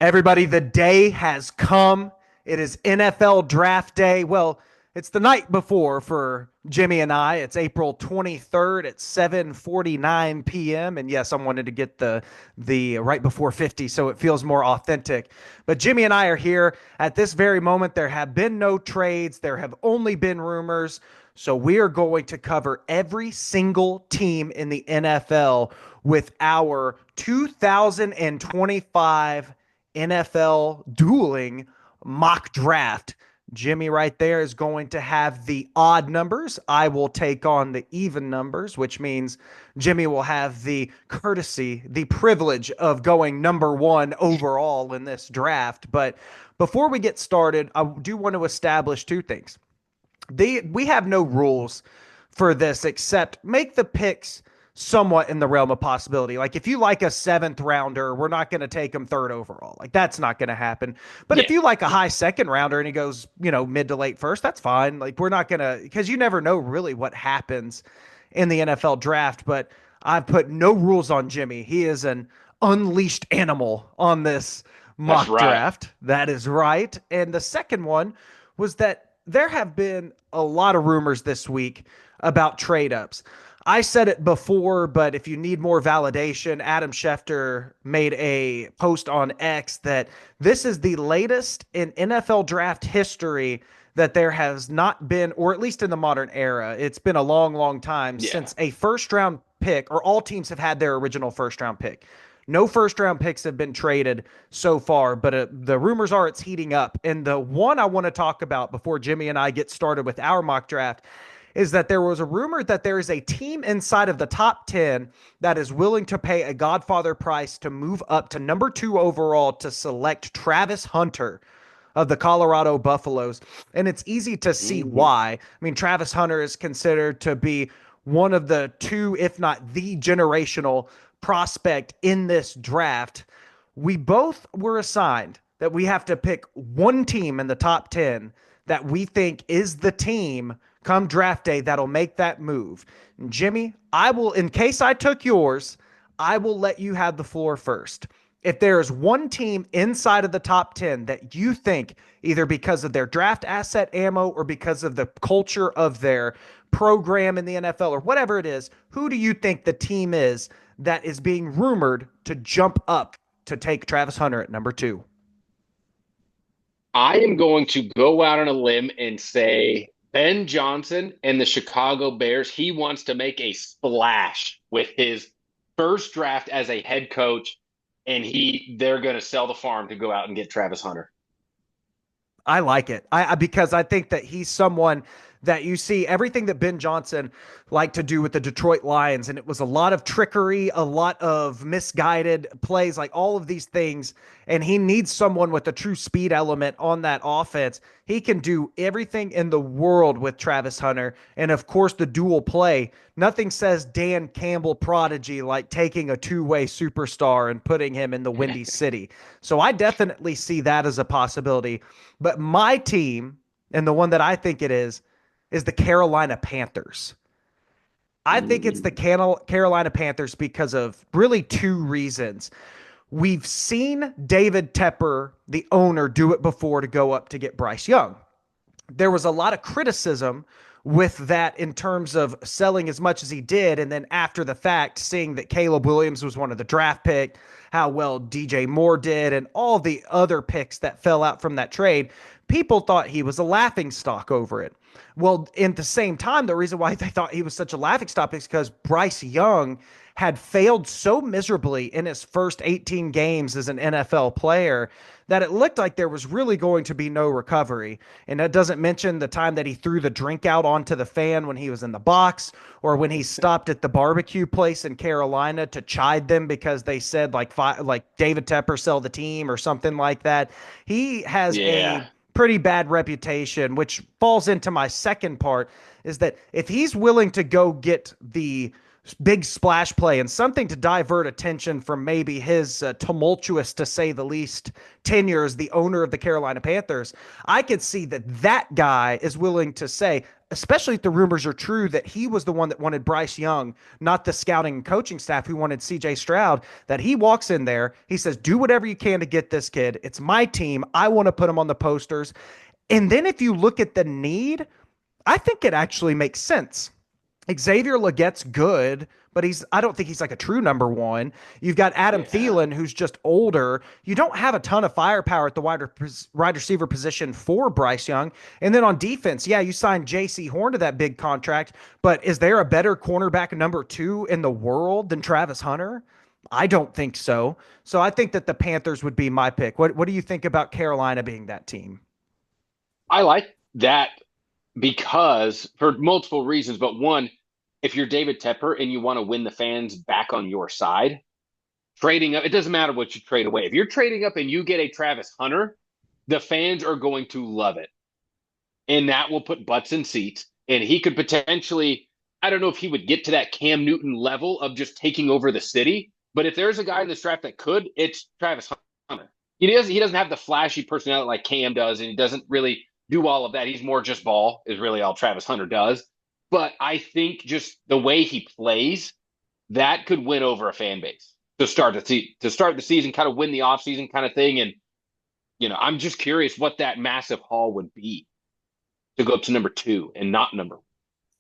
Everybody, the day has come. It is NFL draft day. Well, it's the night before for Jimmy and I. It's April 23rd at 7:49 p.m. And yes, I wanted to get the right before 50 so it feels more authentic. But Jimmy and I are here at this very moment. There have been no trades. There have only been rumors. So we are going to cover every single team in the NFL with our 2025 NFL dueling mock draft. Jimmy right there is going to have the odd numbers. I will take on the even numbers, which means Jimmy will have the courtesy, the privilege of going number one overall in this draft. But before we get started, I do want to establish two things. We have no rules for this except make the picks somewhat in the realm of possibility. Like if you like a seventh rounder, we're not going to take him third overall. Like that's not going to happen. But Yeah, if you like a high second rounder and he goes, mid to late first, that's fine. Like we're not going to, because you never know really what happens in the NFL draft. But I've put no rules on Jimmy. He is an unleashed animal on this that's mock right. draft. That is right. And the second one was that there have been a lot of rumors this week about trade ups. I said it before, but if you need more validation, Adam Schefter made a post on X that this is the latest in NFL draft history that there has not been, or at least in the modern era, it's been a long, long time Yeah. since a first round pick, or all teams have had their original first round pick. No first round picks have been traded so far, but the rumors are it's heating up. And the one I want to talk about before Jimmy and I get started with our mock draft is that there was a rumor that there is a team inside of the top 10 that is willing to pay a Godfather price to move up to number 2 overall to select Travis Hunter of the Colorado Buffaloes. And it's easy to see Mhm. why. I mean, Travis Hunter is considered to be one of the two, if not the generational prospect in this draft. We both were assigned that we have to pick one team in the top 10 that we think is the team come draft day that'll make that move. Jimmy, I will, in case I took yours, I will let you have the floor first. If there is one team inside of the top 10 that you think, either because of their draft asset ammo or because of the culture of their program in the NFL or whatever it is, who do you think the team is that is being rumored to jump up to take Travis Hunter at number 2? I am going to go out on a limb and say Ben Johnson and the Chicago Bears. He wants to make a splash with his first draft as a head coach, and they're going to sell the farm to go out and get Travis Hunter. I like it. I because I think that he's someone that you see everything that Ben Johnson liked to do with the Detroit Lions, and it was a lot of trickery, a lot of misguided plays, like all of these things. And he needs someone with a true speed element on that offense. He can do everything in the world with Travis Hunter, and of course the dual play. Nothing says Dan Campbell prodigy like taking a two-way superstar and putting him in the Windy City. So I definitely see that as a possibility. But my team, and the one that I think it is the Carolina Panthers. I think it's the Mm. Carolina Panthers because of really two reasons. We've seen David Tepper, the owner, do it before to go up to get Bryce Young. There was a lot of criticism with that in terms of selling as much as he did. And then after the fact, seeing that Caleb Williams was one of the draft pick, how well DJ Moore did, and all the other picks that fell out from that trade, people thought he was a laughing stock over it. Well, at the same time, the reason why they thought he was such a laughing stock is because Bryce Young had failed so miserably in his first 18 games as an NFL player that it looked like there was really going to be no recovery. And that doesn't mention the time that he threw the drink out onto the fan when he was in the box, or when he stopped at the barbecue place in Carolina to chide them because they said like David Tepper sell the team or something like that. He has a Yeah. pretty bad reputation, which falls into my second part, is that if he's willing to go get big splash play and something to divert attention from maybe his tumultuous, to say the least, tenure as the owner of the Carolina Panthers, I could see that that guy is willing to say, especially if the rumors are true, that he was the one that wanted Bryce Young, not the scouting and coaching staff who wanted CJ Stroud, that he walks in there, he says, do whatever you can to get this kid. It's my team. I want to put him on the posters. And then if you look at the need, I think it actually makes sense. Xavier Legette's good, but I don't think he's like a true number one. You've got Adam Yeah. Thielen, who's just older. You don't have a ton of firepower at the wide receiver position for Bryce Young. And then on defense, yeah, you signed J.C. Horn to that big contract, but is there a better cornerback number two in the world than Travis Hunter? I don't think so. So I think that the Panthers would be my pick. What do you think about Carolina being that team? I like that because for multiple reasons, but one, if you're David Tepper and you want to win the fans back on your side, trading up, it doesn't matter what you trade away. If you're trading up and you get a Travis Hunter, the fans are going to love it. And that will put butts in seats. And he could potentially, I don't know if he would get to that Cam Newton level of just taking over the city, but if there's a guy in this draft that could, it's Travis Hunter. He doesn't have the flashy personality like Cam does, and he doesn't really do all of that. He's more just ball, is really all Travis Hunter does. But I think just the way he plays, that could win over a fan base to start the season, kind of win the offseason kind of thing. And I'm just curious what that massive haul would be to go up to number two and not number one.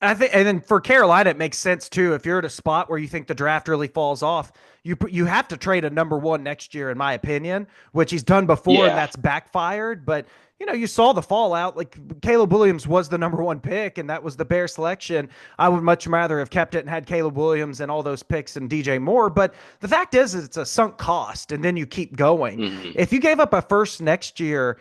I think, and then for Carolina, it makes sense too. If you're at a spot where you think the draft really falls off, you have to trade a number one next year, in my opinion, which he's done before, and Yeah. that's backfired. But you saw the fallout. Like Caleb Williams was the number one pick, and that was the Bear selection. I would much rather have kept it and had Caleb Williams and all those picks and DJ Moore. But the fact is it's a sunk cost, and then you keep going. Mm-hmm. If you gave up a first next year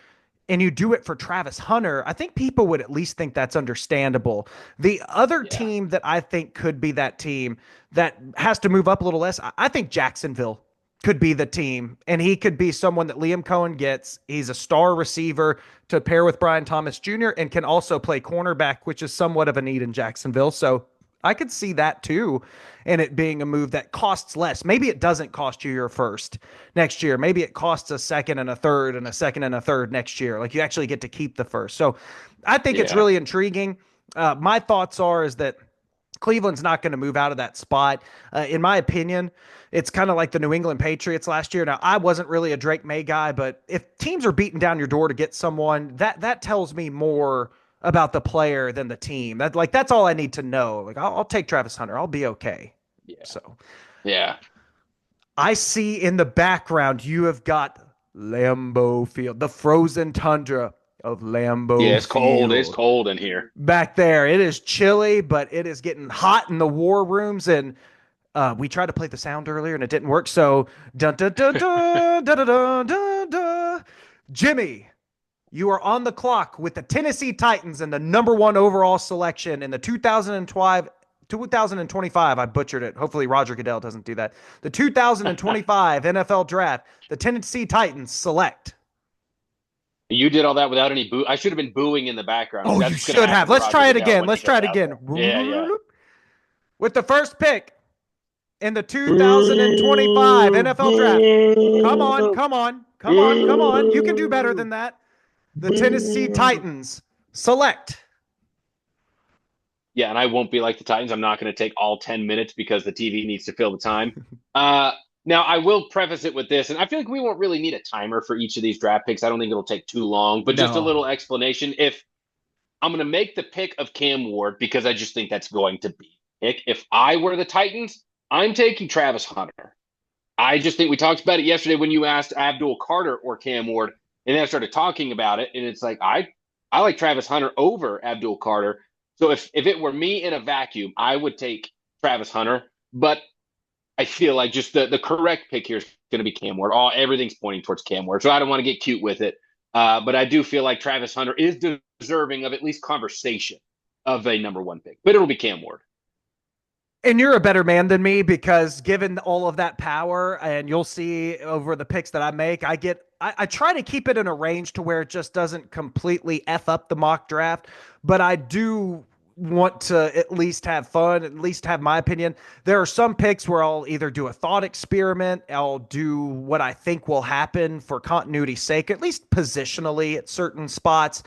and you do it for Travis Hunter, I think people would at least think that's understandable. The other Yeah. team that I think could be that team that has to move up a little less, I think Jacksonville could be the team, and he could be someone that Liam Cohen gets. He's a star receiver to pair with Brian Thomas Jr. and can also play cornerback, which is somewhat of a need in Jacksonville. So I could see that too, and it being a move that costs less. Maybe it doesn't cost you your first next year. Maybe it costs a second and a third and a second and a third next year. Like you actually get to keep the first. So I think it's Yeah. really intriguing. My thoughts are is that Cleveland's not going to move out of that spot. In my opinion, it's kind of like the New England Patriots last year. Now, I wasn't really a Drake May guy, but if teams are beating down your door to get someone, that tells me more about the player than the team. That's all I need to know. Like I'll take Travis Hunter. I'll be okay. Yeah. So Yeah. I see in the background you have got Lambeau Field, the frozen tundra of Yeah. Lambeau It's cold. It's Field. cold in here. Back there, it is chilly, but it is getting hot in the war rooms, and we tried to play the sound earlier and it didn't work. So dun dun dun dun dun dun dun dun. Dun. Jimmy, you are on the clock with the Tennessee Titans and the number one overall selection in the 2025. I butchered it. Hopefully Roger Goodell doesn't do that. The 2025 NFL Draft. The Tennessee Titans select. You did all that without any boo. I should have been booing in the background. Oh, That's you what's going to should have. happen to Let's Roger try it Goodell again. when he Let's try goes it out again. there. Yeah, yeah. With the first pick in the 2025 NFL Draft. Come on, come on, come on, come on. You can do better than that. The Tennessee Titans select. Yeah, and I won't be like the Titans. I'm not going to take all 10 minutes because the TV needs to fill the time. Now, I will preface it with this, and I feel like we won't really need a timer for each of these draft picks. I don't think it'll take too long, but just a No. little explanation. If I'm going to make the pick of Cam Ward because I just think that's going to be pick. If I were the Titans, I'm taking Travis Hunter. I just think we talked about it yesterday when you asked Abdul Carter or Cam Ward, and then I started talking about it, and it's like I like Travis Hunter over Abdul Carter. So if it were me in a vacuum, I would take Travis Hunter, but I feel like just the correct pick here is going to be Cam Ward. Everything's pointing towards Cam Ward, so I don't want to get cute with it. But I do feel like Travis Hunter is deserving of at least conversation of a number one pick, but it'll be Cam Ward. And you're a better man than me because given all of that power, and you'll see over the picks that I make, I try to keep it in a range to where it just doesn't completely F up the mock draft. But I do want to at least have fun, at least have my opinion. There are some picks where I'll either do a thought experiment, I'll do what I think will happen for continuity's sake, at least positionally at certain spots.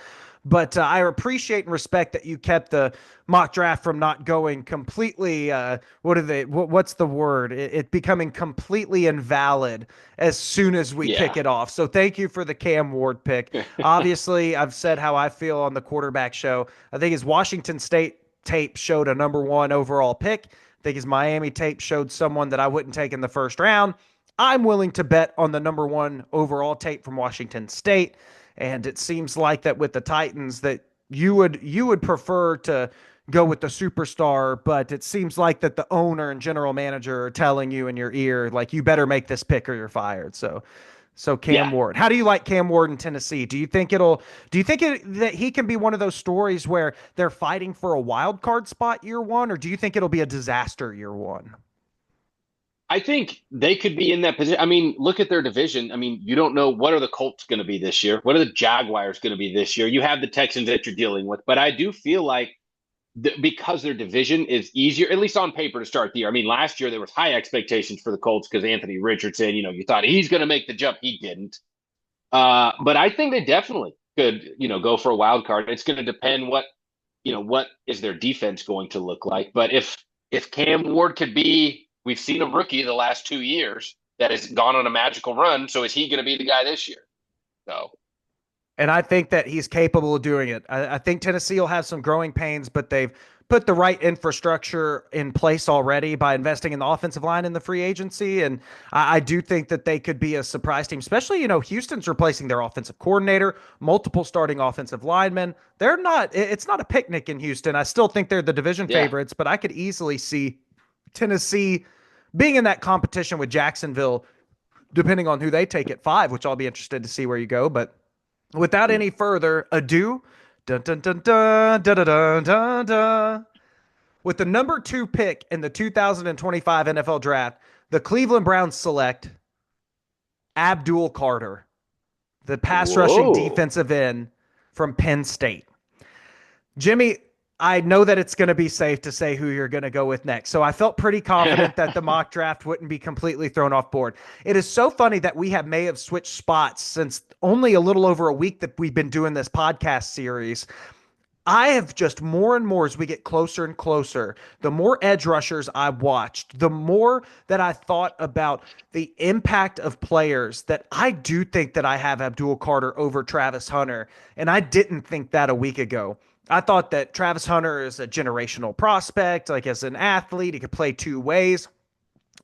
But I appreciate and respect that you kept the mock draft from not going completely. What are they? What's the word? It becoming completely invalid as soon as we kick Yeah. it off. So thank you for the Cam Ward pick. Obviously, I've said how I feel on the quarterback show. I think his Washington State tape showed a number one overall pick. I think his Miami tape showed someone that I wouldn't take in the first round. I'm willing to bet on the number one overall tape from Washington State. And it seems like that with the Titans that you would prefer to go with the superstar, but it seems like that the owner and general manager are telling you in your ear like you better make this pick or you're fired. So Yeah. Cam Ward. How do you like Cam Ward in Tennessee? Do you think that he can be one of those stories where they're fighting for a wild card spot year one, or do you think it'll be a disaster year one? I think they could be in that position. I mean, look at their division. I mean, you don't know what are the Colts going to be this year? What are the Jaguars going to be this year? You have the Texans that you're dealing with, but I do feel like because their division is easier, at least on paper, to start the year. I mean, last year there was high expectations for the Colts because Anthony Richardson, you thought he's going to make the jump. He didn't. But I think they definitely could, go for a wild card. It's going to depend what is their defense going to look like. But if Cam Ward could be, we've seen a rookie the last 2 years that has gone on a magical run. So is he going to be the guy this year? So And I think that he's capable of doing it. I think Tennessee will have some growing pains, but they've put the right infrastructure in place already by investing in the offensive line in the free agency. And I do think that they could be a surprise team, especially, Houston's replacing their offensive coordinator, multiple starting offensive linemen. It's not a picnic in Houston. I still think they're the division yeah, favorites, but I could easily see Tennessee being in that competition with Jacksonville, depending on who they take at five, which I'll be interested to see where you go. But without any further ado, dun, dun, dun, dun, dun, dun, dun, dun, dun. With the number two pick in the 2025 NFL Draft, the Cleveland Browns select Abdul Carter, the pass rushing whoa. defensive end from Penn State. Jimmy, I know that it's going to be safe to say who you're going to go with next. So I felt pretty confident that the mock draft wouldn't be completely thrown off board. It is so funny that may have switched spots since only a little over a week that we've been doing this podcast series. I have just more and more as we get closer and closer, the more edge rushers I watched, the more that I thought about the impact of players that I do think that I have Abdul Carter over Travis Hunter. And I didn't think that a week ago. I thought that Travis Hunter is a generational prospect, like as an athlete, he could play two ways.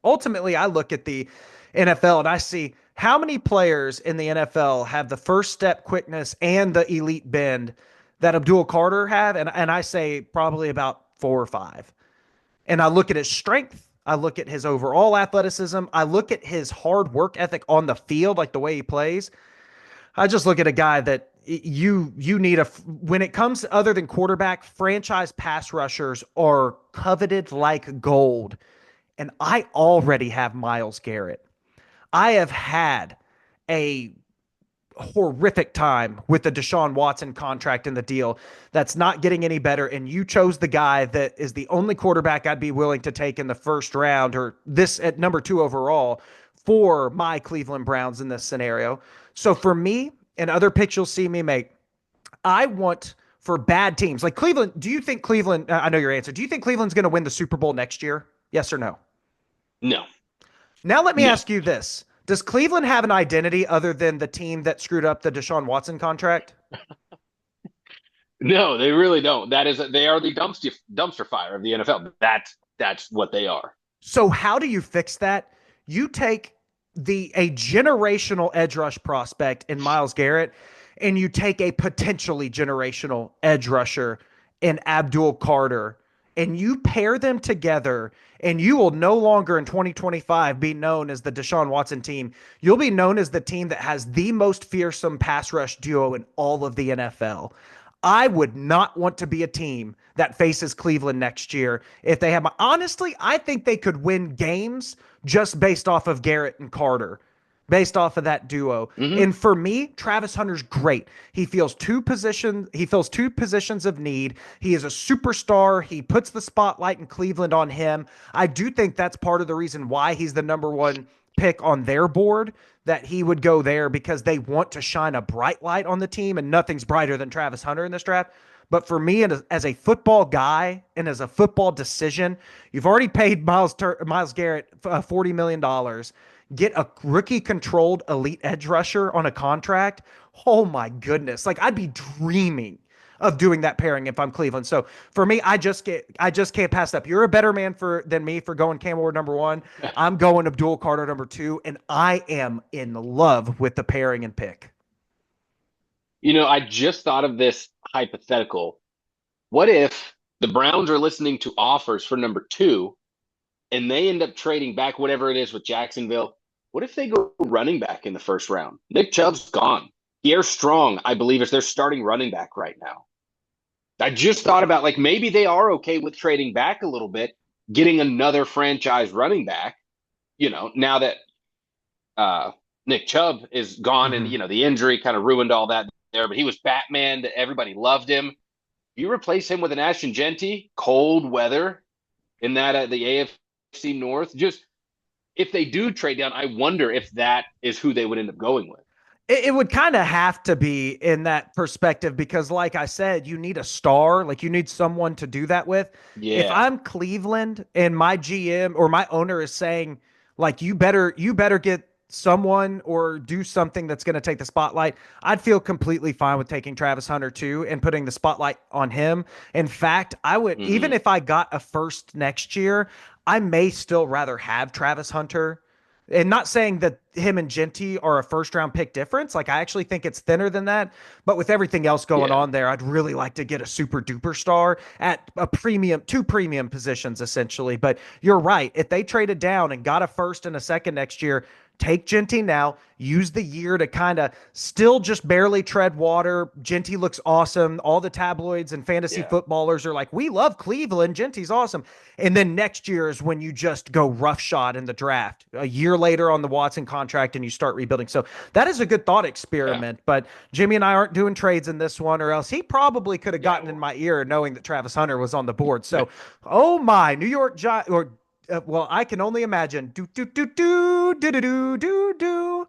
Ultimately, I look at the NFL and I see how many players in the NFL have the first step quickness and the elite bend that Abdul Carter have, and I say probably about four or five. And I look at his strength, I look at his overall athleticism, I look at his hard work ethic on the field, like the way he plays. I just look at a guy that you need when it comes to other than quarterback, franchise pass rushers are coveted like gold. And I already have Myles Garrett. I have had a horrific time with the Deshaun Watson contract and the deal that's not getting any better. And you chose the guy that is the only quarterback I'd be willing to take in the first round or this at number two overall for my Cleveland Browns in this scenario. So for me and other picks you'll see me make, I want for bad teams like Cleveland. Do you think Cleveland, I know your answer. Do you think Cleveland's going to win the Super Bowl next year? Yes or no? No, Now let me no, ask you this. Does Cleveland have an identity other than the team that screwed up the Deshaun Watson contract? no, they really don't. They are the dumpster fire of the NFL. That's what they are. So how do you fix that? You take the a generational edge rush prospect in Myles Garrett, and you take a potentially generational edge rusher in Abdul Carter, and you pair them together, and you will no longer in 2025 be known as the Deshaun Watson team. You'll be known as the team that has the most fearsome pass rush duo in all of the NFL. I would not want to be a team that faces Cleveland next year if they have. Honestly, I think they could win games just based off of Garrett and Carter. based off of that duo. Hmm. And for me, Travis Hunter's great. He fills two positions of need. He is a superstar. He puts the spotlight in Cleveland on him. I do think that's part of the reason why he's the number one pick on their board, that he would go there because they want to shine a bright light on the team, and nothing's brighter than Travis Hunter in this draft. But for me, as a football guy and as a football decision, you've already paid Myles Garrett $40 million. Get a rookie controlled elite edge rusher on a contract. Oh my goodness. Like, I'd be dreaming of doing that pairing if I'm Cleveland. So for me, I just can't pass up. You're a better man than me for going Cam Ward number one. I'm going Abdul Carter number two, and I am in love with the pairing and pick. I just thought of this hypothetical. What if the Browns are listening to offers for number two and they end up trading back whatever it is with Jacksonville? What if they go running back in the first round? Nick Chubb's gone. Pierre Strong, I believe, is their starting running back right now. I just thought about, like, maybe they are okay with trading back a little bit, getting another franchise running back, now that Nick Chubb is gone and, Mm-hmm. the injury kind of ruined all that there, but he was Batman. Everybody loved him. You replace him with an Ashton Genty, cold weather in that the AFC North. Just if they do trade down, I wonder if that is who they would end up going with. It would kind of have to be in that perspective because, like I said, you need a star. Like, you need someone to do that with. If Yeah, I'm Cleveland and my GM or my owner is saying, like, you better get someone or do something that's going to take the spotlight, I'd feel completely fine with taking Travis Hunter too and putting the spotlight on him. In fact, I would, even hmm, if I got a first next year, I may still rather have Travis Hunter. And not saying that him and Genty are a first round pick difference. Like, I actually think it's thinner than that. But with everything else going yeah, on there, I'd really like to get a super duper star at a premium, two premium positions essentially. But you're right. If they traded down and got a first and a second next year, take Genty now, use the year to kind of still just barely tread water. Genty looks awesome. All the tabloids and fantasy yeah, footballers are like, we love Cleveland. Genty's awesome. And then next year is when you just go roughshod in the draft. A year later on the Watson contract and you start rebuilding. So that is a good thought yeah, experiment. But Jimmy and I aren't doing trades in this one, or else he probably could have yeah. gotten in my ear knowing that Travis Hunter was on the board. So, oh my, New York Giants, or well, I can only imagine. Do do do do do do do do do.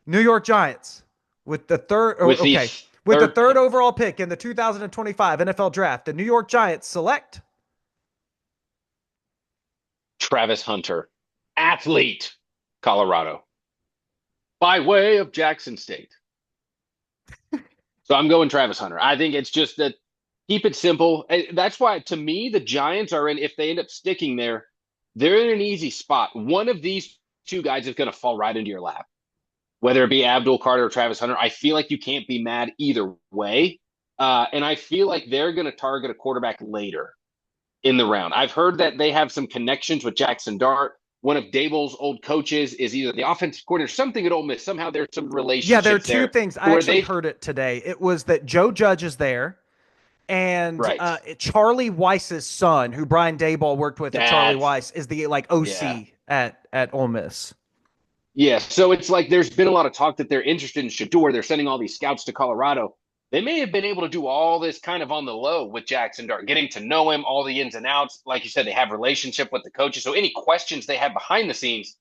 New York Giants with the third. Oh, With the okay, with the third third pick, overall pick in the 2025 NFL Draft, the New York Giants select. Travis Hunter, athlete, Colorado, by way of Jackson State. So I'm going Travis Hunter. I think it's just that keep it simple. That's why, to me, the Giants are in, if they end up sticking there, they're in an easy spot. One of these two guys is going to fall right into your lap, whether it be Abdul Carter or Travis Hunter. I feel like you can't be mad either way. And I feel like they're going to target a quarterback later in the round. I've heard that they have some connections with Jackson Dart. One of Dable's old coaches is either the offensive coordinator, something at Ole Miss. Somehow there's some Yeah, there are relationships two there things. I where actually they, heard it today. It was that Joe Judge is there, and right. Charlie Weiss's son, who Brian Dayball worked with at Charlie That's, Weiss, is the like yeah. OC at Ole Miss. Yeah. So it's like there's been a lot of talk that they're interested in Shador. They're sending all these scouts to Colorado. They may have been able to do all this kind of on the low with Jackson Dart, getting to know him, all the ins and outs. Like you said, they have relationship with the coaches. So any questions they have behind the scenes,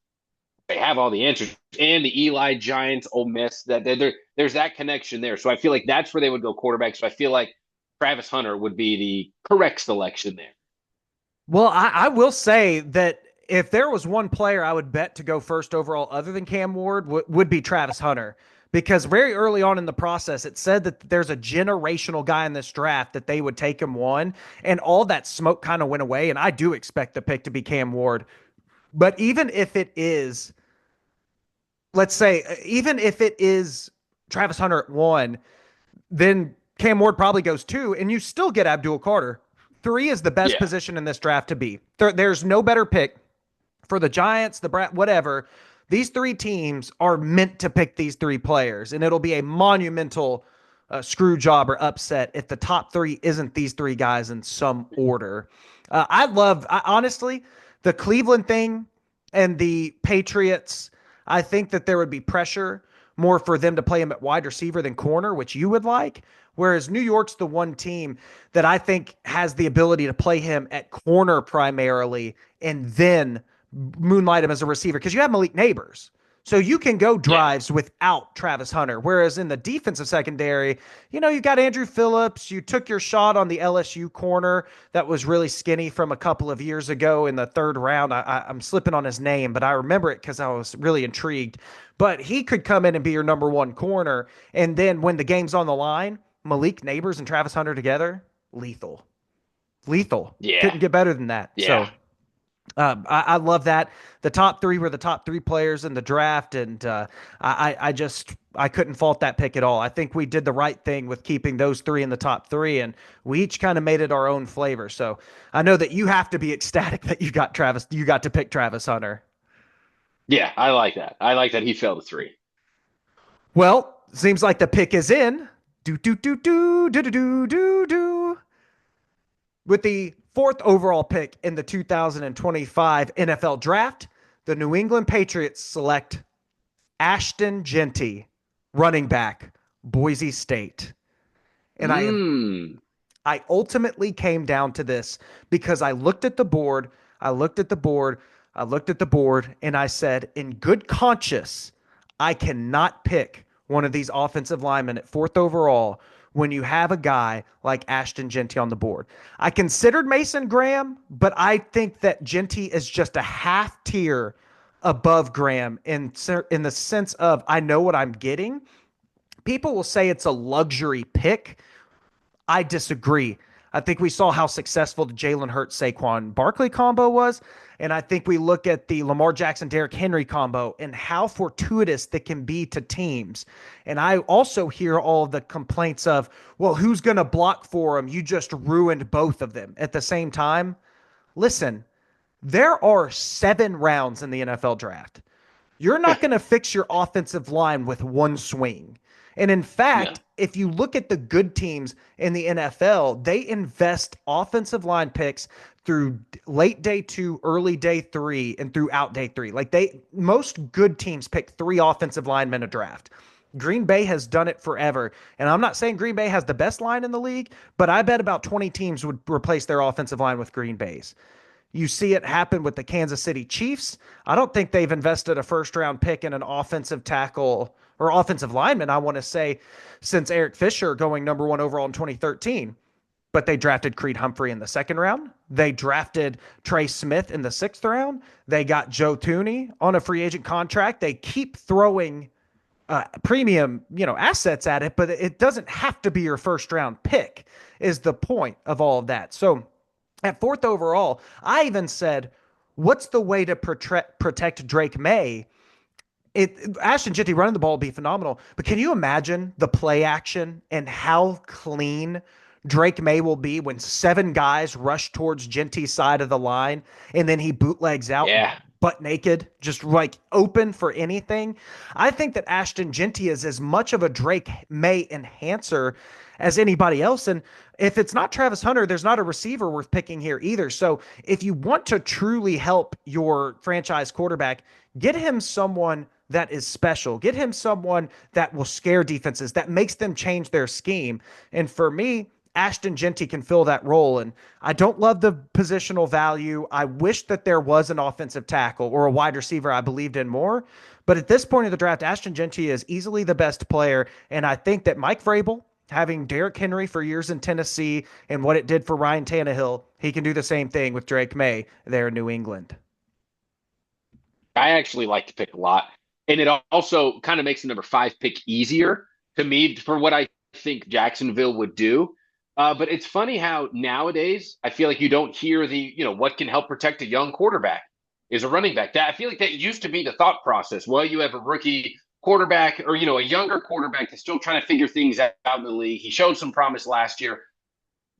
they have all the answers. And the Eli Giants, Ole Miss, there's that connection there. So I feel like that's where they would go quarterback. So I feel like Travis Hunter would be the correct selection there. Well, I will say that if there was one player I would bet to go first overall other than Cam Ward would be Travis Hunter. Because very early on in the process, it said that there's a generational guy in this draft that they would take him one, and all that smoke kind of went away. And I do expect the pick to be Cam Ward. But even if it is, let's say, even if it is Travis Hunter at one, then Cam Ward probably goes two, and you still get Abdul Carter. Three is the best Yeah. position in this draft to be. There's no better pick for the Giants, the whatever. These three teams are meant to pick these three players, and it'll be a monumental screw job or upset if the top three isn't these three guys in some order. Honestly, the Cleveland thing and the Patriots. I think that there would be pressure more for them to play him at wide receiver than corner, which you would like. Whereas New York's the one team that I think has the ability to play him at corner primarily and then moonlight him as a receiver because you have Malik Neighbors. So you can go Yeah. drives without Travis Hunter. Whereas in the defensive secondary, you got Andrew Phillips. You took your shot on the LSU corner that was really skinny from a couple of years ago in the third round. I'm slipping on his name, but I remember it because I was really intrigued. But he could come in and be your number one corner. And then when the game's on the line, Malik Neighbors and Travis Hunter together, lethal. Lethal. Yeah. Couldn't get better than that. Yeah. So I love that. The top three were the top three players in the draft, and I couldn't fault that pick at all. I think we did the right thing with keeping those three in the top three, and we each kind of made it our own flavor. So I know that you have to be ecstatic that you got to pick Travis Hunter. Yeah. I like that. I like that he fell to three. Well, seems like the pick is in. Do do do do do do do do do. With the fourth overall pick in the 2025 NFL Draft, the New England Patriots select Ashton Jeanty, running back, Boise State. And Mm. I ultimately came down to this because I looked at the board, I looked at the board, I looked at the board, and I said, in good conscience, I cannot pick one of these offensive linemen at fourth overall when you have a guy like Ashton Jeanty on the board. I considered Mason Graham, but I think that Jeanty is just a half tier above Graham in the sense of I know what I'm getting. People will say it's a luxury pick. I disagree. I think we saw how successful the Jalen Hurts Saquon Barkley combo was. And I think we look at the Lamar Jackson Derrick Henry combo and how fortuitous that can be to teams. And I also hear all the complaints of, well, who's going to block for him? You just ruined both of them at the same time. Listen, there are 7 rounds in the NFL draft. You're not going to fix your offensive line with one swing. And in No. fact, if you look at the good teams in the NFL, they invest offensive line picks through late day 2, early day 3, and throughout day 3. Like most good teams pick 3 offensive linemen a draft. Green Bay has done it forever. And I'm not saying Green Bay has the best line in the league, but I bet about 20 teams would replace their offensive line with Green Bay's. You see it happen with the Kansas City Chiefs. I don't think they've invested a first round pick in an offensive tackle or offensive lineman, I want to say, since Eric Fisher going number 1 overall in 2013. But they drafted Creed Humphrey in the 2nd round. They drafted Trey Smith in the 6th round. They got Joe Thuney on a free agent contract. They keep throwing premium, assets at it, but it doesn't have to be your first round pick is the point of all of that. So at 4th overall, I even said, what's the way to protect Drake May? Ashton Jeanty running the ball would be phenomenal, but can you imagine the play action and how clean Drake May will be when 7 guys rush towards Jeanty's side of the line and then he bootlegs out Yeah. butt naked, just like open for anything? I think that Ashton Jeanty is as much of a Drake May enhancer as anybody else. And if it's not Travis Hunter, there's not a receiver worth picking here either. So if you want to truly help your franchise quarterback, get him someone that is special. Get him someone that will scare defenses, that makes them change their scheme. And for me, Ashton Jeanty can fill that role. And I don't love the positional value. I wish that there was an offensive tackle or a wide receiver I believed in more. But at this point of the draft, Ashton Jeanty is easily the best player. And I think that Mike Vrabel, having Derrick Henry for years in Tennessee and what it did for Ryan Tannehill, he can do the same thing with Drake May there in New England. I actually like to pick a lot. And it also kind of makes the number 5 pick easier to me for what I think Jacksonville would do. But it's funny how nowadays I feel like you don't hear what can help protect a young quarterback is a running back. That I feel like that used to be the thought process. Well, you have a rookie quarterback or, a younger quarterback that's still trying to figure things out in the league. He showed some promise last year.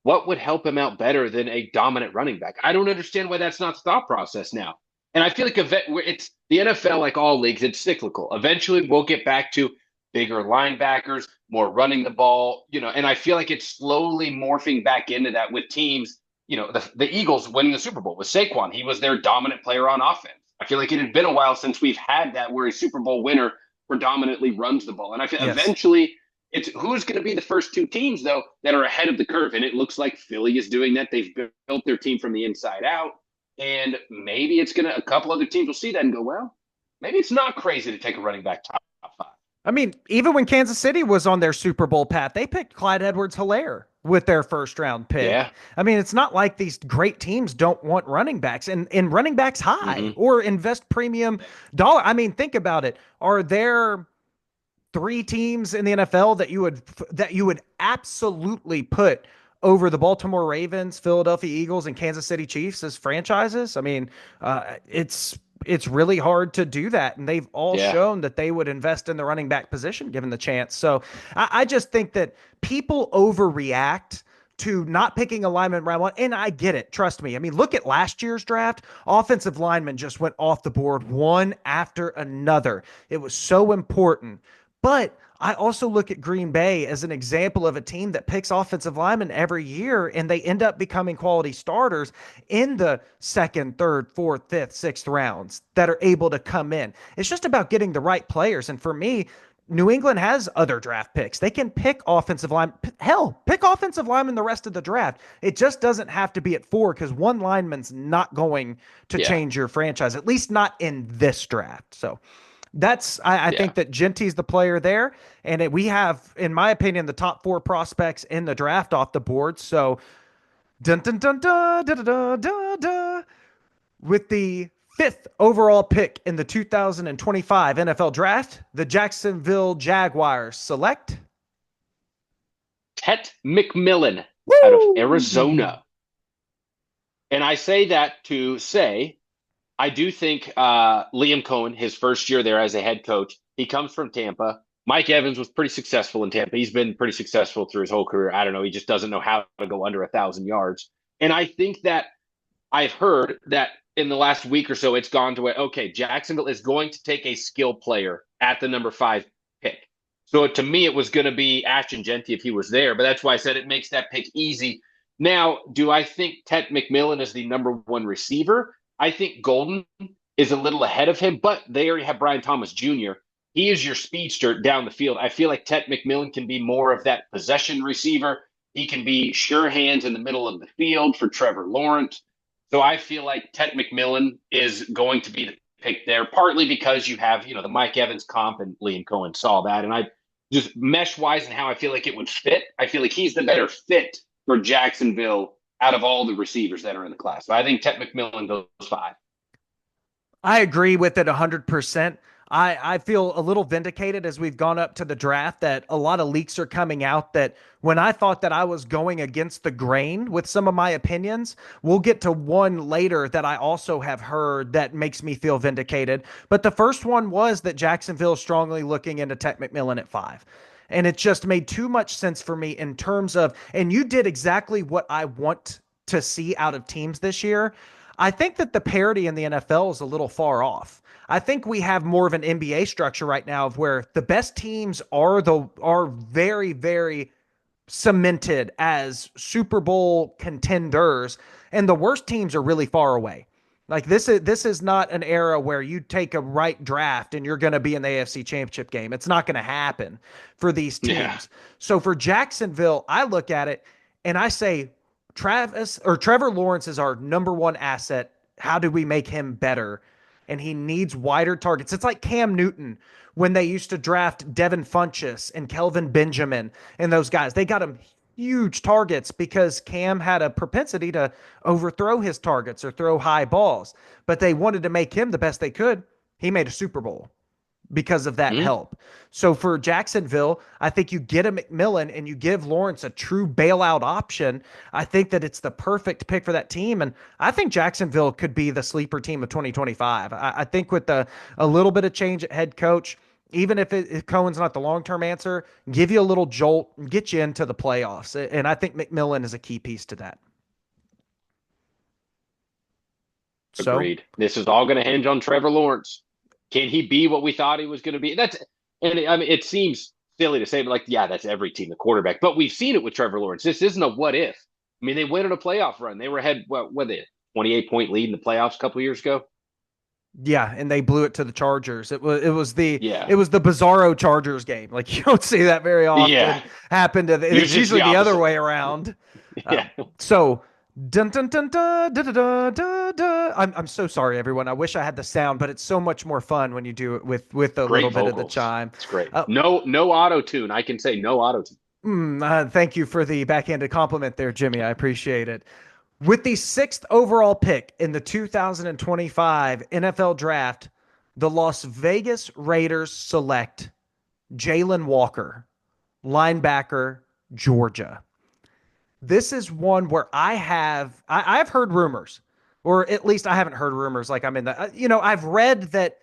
What would help him out better than a dominant running back? I don't understand why that's not the thought process now. And I feel like it's the NFL, like all leagues, it's cyclical. Eventually, we'll get back to bigger linebackers, more running the ball, and I feel like it's slowly morphing back into that with teams, the Eagles winning the Super Bowl with Saquon. He was their dominant player on offense. I feel like it had been a while since we've had that where a Super Bowl winner predominantly runs the ball. And I feel Yes. eventually it's who's going to be the first two teams, though, that are ahead of the curve. And it looks like Philly is doing that. They've built their team from the inside out. And maybe it's going to, a couple other teams will see that and go, well, maybe it's not crazy to take a running back top five. I mean, even when Kansas City was on their Super Bowl path, they picked Clyde Edwards-Helaire with their first round pick. Yeah. I mean, it's not like these great teams don't want running backs and running backs high Mm-hmm. or invest premium dollar. I mean, think about it. Are there three teams in the NFL that you would absolutely put over the Baltimore Ravens, Philadelphia Eagles, and Kansas City Chiefs as franchises? I mean, it's really hard to do that, and they've all Yeah. shown that they would invest in the running back position given the chance. So I just think that people overreact to not picking a lineman round one. And I get it. Trust me. I mean, look at last year's draft. Offensive linemen just went off the board one after another. It was so important. But I also look at Green Bay as an example of a team that picks offensive linemen every year and they end up becoming quality starters in the second, third, fourth, fifth, sixth rounds that are able to come in. It's just about getting the right players. And for me, New England has other draft picks. They can pick offensive line. Hell, pick offensive linemen the rest of the draft. It just doesn't have to be at 4 because one lineman's not going to Yeah. change your franchise, at least not in this draft. So I Yeah. think that Genty's the player there, and we have, in my opinion, the top 4 prospects in the draft off the board. So dun dun dun dun dun dun dun dun. With the 5th overall pick in the 2025 NFL Draft, the Jacksonville Jaguars select. Tet McMillan out of Woo! Arizona. And I say that to say I do think Liam Cohen, his first year there as a head coach, he comes from Tampa. Mike Evans was pretty successful in Tampa. He's been pretty successful through his whole career. I don't know. He just doesn't know how to go under 1,000 yards. And I think that I've heard that in the last week or so, it's gone to where, okay, Jacksonville is going to take a skill player at the number 5 pick. So to me, it was going to be Ashton Genty if he was there. But that's why I said it makes that pick easy. Now, do I think Tet McMillan is the number 1 receiver? I think Golden is a little ahead of him, but they already have Brian Thomas Jr. He is your speedster down the field. I feel like Tet McMillan can be more of that possession receiver. He can be sure hands in the middle of the field for Trevor Lawrence. So I feel like Tet McMillan is going to be the pick there, partly because you have, the Mike Evans comp and Liam Cohen saw that. And I just mesh wise and how I feel like it would fit, I feel like he's the better fit for Jacksonville out of all the receivers that are in the class. So I think Tet McMillan goes 5. I agree with it 100%. I feel a little vindicated as we've gone up to the draft that a lot of leaks are coming out that when I thought that I was going against the grain with some of my opinions, we'll get to one later that I also have heard that makes me feel vindicated. But the first one was that Jacksonville is strongly looking into Tet McMillan at 5. And it just made too much sense for me in terms of, and you did exactly what I want to see out of teams this year. I think that the parity in the NFL is a little far off. I think we have more of an NBA structure right now of where the best teams are very, very cemented as Super Bowl contenders, and the worst teams are really far away. Like this is not an era where you take a right draft and you're going to be in the AFC Championship game. It's not going to happen for these Yeah. teams. So for Jacksonville, I look at it and I say Trevor Lawrence is our number 1 asset. How do we make him better? And he needs wider targets. It's like Cam Newton when they used to draft Devin Funchess and Kelvin Benjamin and those guys. They got him huge targets because Cam had a propensity to overthrow his targets or throw high balls, but they wanted to make him the best they could. He made a Super Bowl because of that Mm-hmm. help. So for Jacksonville, I think you get a McMillan and you give Lawrence a true bailout option. I think that it's the perfect pick for that team. And I think Jacksonville could be the sleeper team of 2025. I think with a little bit of change at head coach, even if Cohen's not the long-term answer, give you a little jolt and get you into the playoffs. And I think McMillan is a key piece to that. So Agreed. This is all going to hinge on Trevor Lawrence. Can he be what we thought he was going to be? I mean, it seems silly to say, but like, yeah, that's every team, the quarterback. But we've seen it with Trevor Lawrence. This isn't a what if. I mean, they went on a playoff run. They were ahead, what they 28-point lead in the playoffs a couple of years ago. Yeah, and they blew it to the Chargers. Yeah. it was the Bizarro Chargers game. Like you don't see that very Yeah. often happen to it's Usually it's usually the the other opposite. way around. Yeah. So dun dun dun dun dun dun dun dun. Dun. I'm so sorry everyone. I wish I had the sound, but it's so much more fun when you do it with a little Great bit of the vocals. chime. It's great. Uh, No auto tune. I can say no auto tune. Thank you for the backhanded compliment there, Jimmy. I appreciate it. With the sixth overall pick in the 2025 NFL Draft, the Las Vegas Raiders select Jalen Walker, linebacker, Georgia. This is one where I've heard rumors, or at least I haven't heard rumors like I'm in the I've read that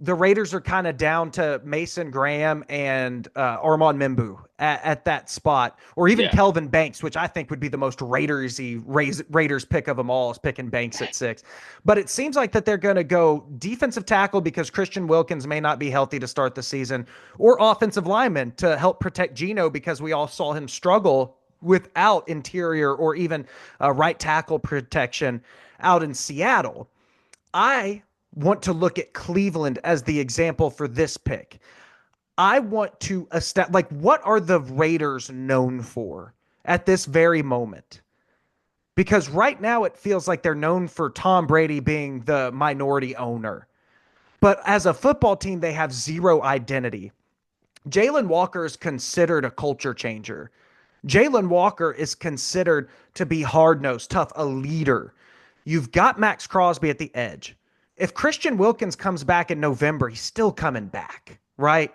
the Raiders are kind of down to Mason Graham and Armand Membu at that spot, or even Yeah. Kelvin Banks, which I think would be the most Raiders pick of them all, is picking Banks at six. But it seems like that they're going to go defensive tackle because Christian Wilkins may not be healthy to start the season, or offensive lineman to help protect Geno because we all saw him struggle without interior or even right tackle protection out in Seattle. I want to look at Cleveland as the example for this pick. I want to establish, like, what are the Raiders known for at this very moment? Because right now it feels like they're known for Tom Brady being the minority owner. But as a football team, they have zero identity. Jalen Walker is considered a culture changer. Jalen Walker is considered to be hard nosed, tough, a leader. You've got Max Crosby at the edge. If Christian Wilkins comes back in November, he's still coming back, right?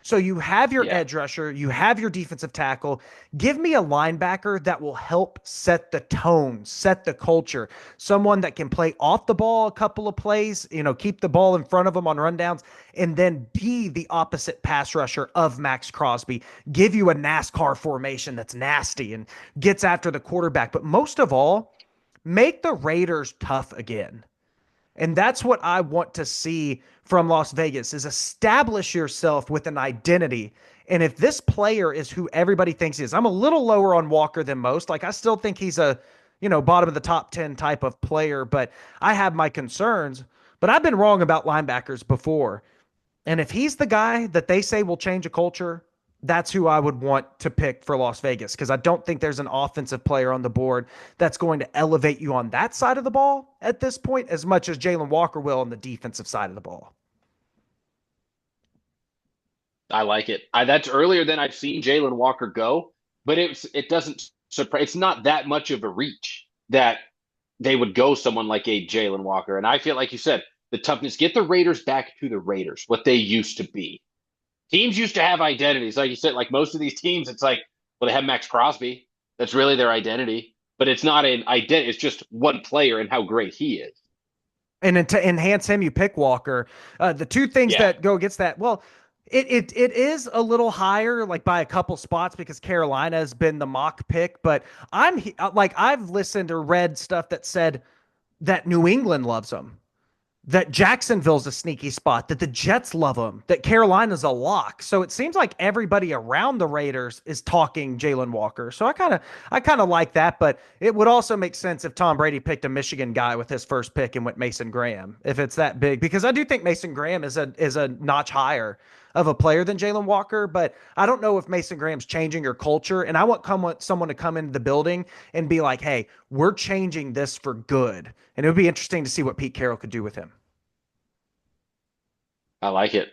So you have your Yeah. edge rusher, you have your defensive tackle. Give me a linebacker that will help set the tone, set the culture. Someone that can play off the ball a couple of plays, keep the ball in front of them on rundowns, and then be the opposite pass rusher of Max Crosby. Give you a NASCAR formation that's nasty and gets after the quarterback. But most of all, make the Raiders tough again. And that's what I want to see from Las Vegas is establish yourself with an identity. And if this player is who everybody thinks he is, I'm a little lower on Walker than most. Like I still think he's a, bottom of the top 10 type of player, but I have my concerns. But I've been wrong about linebackers before. And if he's the guy that they say will change a culture, that's who I would want to pick for Las Vegas because I don't think there's an offensive player on the board that's going to elevate you on that side of the ball at this point as much as Jalen Walker will on the defensive side of the ball. I like it. That's earlier than I've seen Jalen Walker go, but it doesn't surprise. It's not that much of a reach that they would go someone like a Jalen Walker. And I feel like you said the toughness. Get the Raiders back to the Raiders, what they used to be. Teams used to have identities, like you said. Like most of these teams, it's like, well, they have Max Crosby. That's really their identity, but it's not an identity. It's just one player and how great he is. And to enhance him, you pick Walker. The two things Yeah, that go against that, well, it is a little higher, like by a couple spots, because Carolina has been the mock pick. But I've listened or read stuff that said that New England loves him, that Jacksonville's a sneaky spot, that the Jets love him, that Carolina's a lock. So it seems like everybody around the Raiders is talking Jalen Walker. So I kind of like that, but it would also make sense if Tom Brady picked a Michigan guy with his first pick and went Mason Graham, if it's that big, because I do think Mason Graham is a notch higher of a player than Jalen Walker, but I don't know if Mason Graham's changing your culture. And I want someone to come into the building and be like, hey, we're changing this for good. And it would be interesting to see what Pete Carroll could do with him. I like it.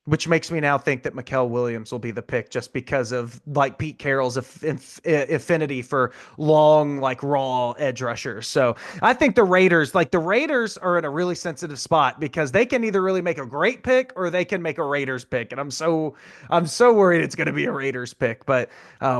Which makes me now think that Mikael Williams will be the pick just because of like Pete Carroll's affinity for long, like raw edge rushers. So I think the Raiders are in a really sensitive spot because they can either really make a great pick or they can make a Raiders pick. And I'm so worried it's going to be a Raiders pick, but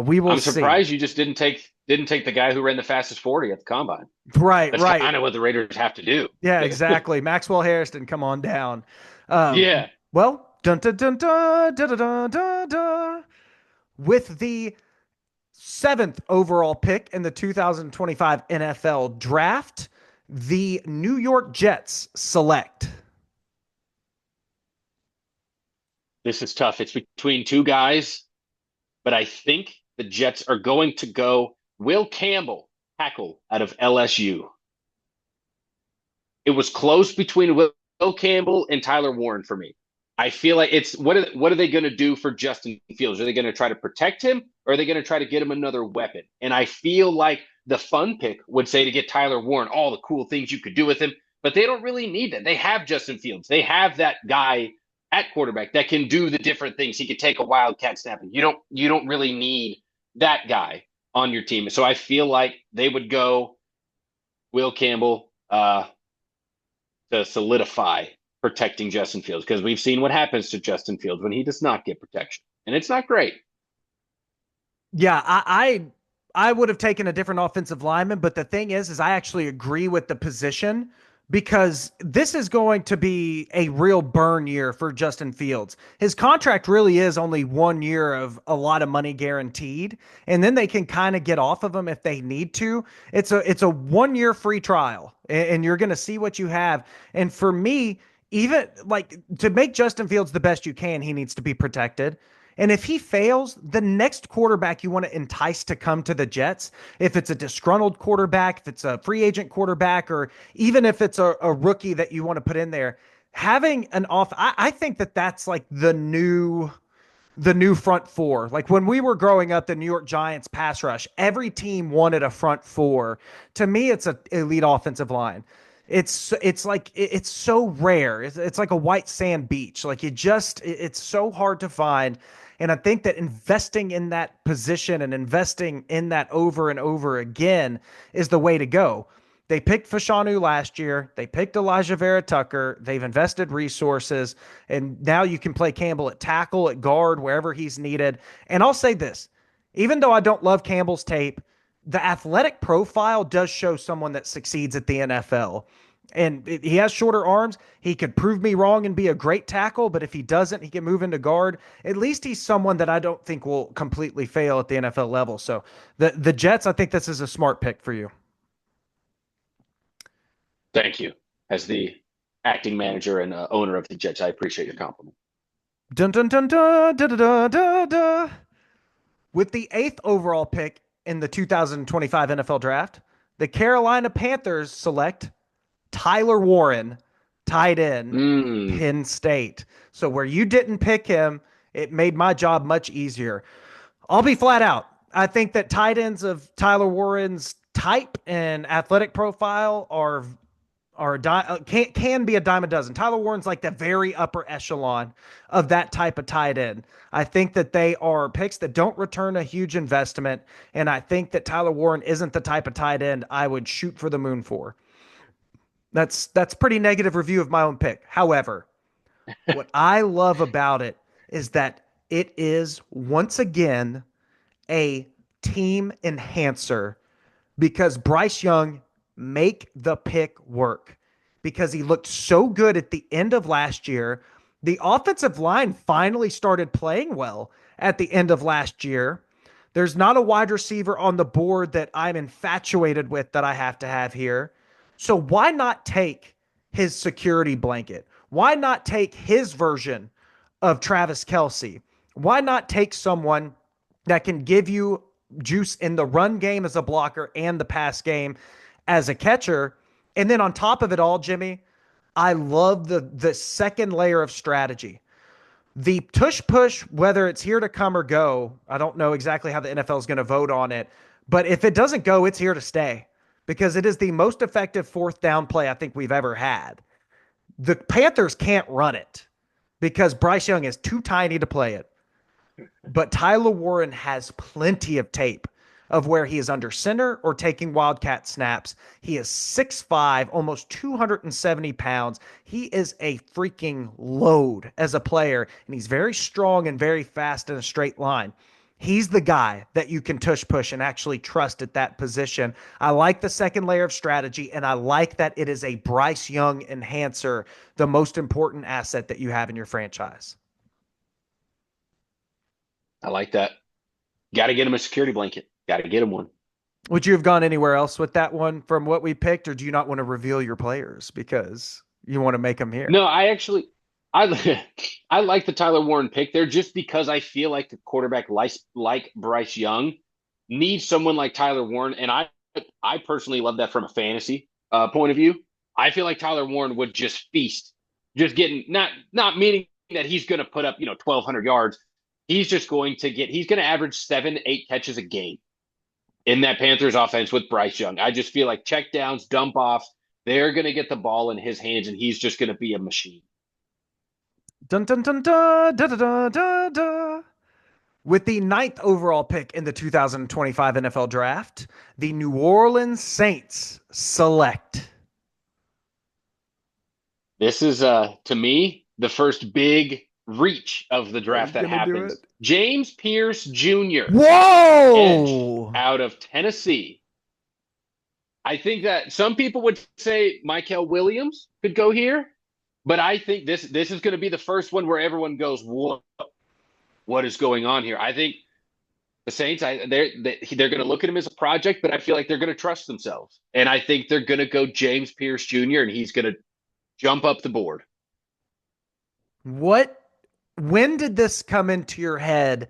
we will I'm see. surprised you just didn't take the guy who ran the fastest 40 at the combine. Right, That's right. kind of what the Raiders have to do. Yeah, exactly. Maxwell Harrison, come on down. Um, Yeah. well, dun dun dun dun dun dun dun dun. With the seventh overall pick in the 2025 NFL Draft, the New York Jets select. This is tough. It's between two guys, but I think the Jets are going to go Will Campbell, tackle out of LSU. it was close between Will Campbell and Tyler Warren for me. I feel like it's what are they going to do for Justin Fields? Are they going to try to protect him, or are they going to try to get him another weapon? And I feel like the fun pick would say to get Tyler Warren, all the cool things you could do with him, but they don't really need that. They have Justin Fields. They have that guy at quarterback that can do the different things. He could take a wildcat snap. And you don't really need that guy on your team. So I feel like they would go Will Campbell to solidify protecting Justin Fields, because we've seen what happens to Justin Fields when he does not get protection, and it's not great. Yeah, I would have taken a different offensive lineman, but the thing is I actually agree with the position because this is going to be a real burn year for Justin Fields. His contract really is only 1 year of a lot of money guaranteed, and then they can kind of get off of him if they need to. It's a 1 year free trial, and you're going to see what you have. And for me, even like to make Justin Fields the best you can, he needs to be protected. And if he fails, the next quarterback you want to entice to come to the Jets, if it's a disgruntled quarterback, if it's a free agent quarterback, or even if it's a rookie that you want to put in there, having an off, I think that that's like the new front four. Like when we were growing up, the New York Giants pass rush, every team wanted a front four. To me, it's an elite offensive line. It's like it's so rare. It's like a white sand beach. Like it's so hard to find. And I think that investing in that position and investing in that over and over again is the way to go. They picked Fashanu last year. They picked Elijah Vera Tucker. They've invested resources. And now you can play Campbell at tackle, at guard, wherever he's needed. And I'll say this, even though I don't love Campbell's tape, the athletic profile does show someone that succeeds at the NFL. And he has shorter arms. He could prove me wrong and be a great tackle, but if he doesn't, he can move into guard. At least he's someone that I don't think will completely fail at the NFL level. So the Jets, I think this is a smart pick for you. Thank you. As the acting manager and owner of the Jets, I appreciate your compliment. Dun dun dun dun da da da da da. With the eighth overall pick in the 2025 NFL Draft, the Carolina Panthers select Tyler Warren, tight end, Mm. Penn State. So where you didn't pick him, it made my job much easier. I'll be flat out. I think that tight ends of Tyler Warren's type and athletic profile can be a dime a dozen. Tyler Warren's like the very upper echelon of that type of tight end. I think that they are picks that don't return a huge investment, and I think that Tyler Warren isn't the type of tight end I would shoot for the moon for. That's pretty negative review of my own pick. However, what I love about it is that it is once again a team enhancer because Bryce Young make the pick work because he looked so good at the end of last year. The offensive line finally started playing well at the end of last year. There's not a wide receiver on the board that I'm infatuated with that I have to have here. So why not take his security blanket? Why not take his version of Travis Kelce? Why not take someone that can give you juice in the run game as a blocker and the pass game as a catcher? And then on top of it all, Jimmy, I love the second layer of strategy. The tush push, whether it's here to come or go, I don't know exactly how the NFL is going to vote on it. But if it doesn't go, it's here to stay because it is the most effective fourth down play I think we've ever had. The Panthers can't run it because Bryce Young is too tiny to play it. But Tyler Warren has plenty of tape of where he is under center or taking wildcat snaps. He is 6'5", almost 270 pounds. He is a freaking load as a player, and he's very strong and very fast in a straight line. He's the guy that you can tush push and actually trust at that position. I like the second layer of strategy, and I like that it is a Bryce Young enhancer, the most important asset that you have in your franchise. I like that. Got to get him a security blanket. Got to get him one. Would you have gone anywhere else with that one from what we picked, or do you not want to reveal your players because you want to make them here? No, I I like the Tyler Warren pick there just because I feel like the quarterback like Bryce Young needs someone like Tyler Warren, and I personally love that from a fantasy point of view. I feel like Tyler Warren would just feast, just getting not meaning that he's going to put up 1,200 yards. He's going to average 7, 8 catches a game in that Panthers offense with Bryce Young. I just feel like check downs, dump offs, they're going to get the ball in his hands, and he's just going to be a machine. Dun dun dun dun da da da da da. With the ninth overall pick in the 2025 NFL Draft, the New Orleans Saints select. This is to me the first big reach of the Are draft you that gonna do it? happens. James Pierce Jr., edge Whoa! out of Tennessee. I think that some people would say Michael Williams could go here, but I think this is going to be the first one where everyone goes, what is going on here? I think the Saints, they're going to look at him as a project, but I feel like they're going to trust themselves, and I think they're going to go James Pierce Jr. and he's going to jump up the board. What? When did this come into your head?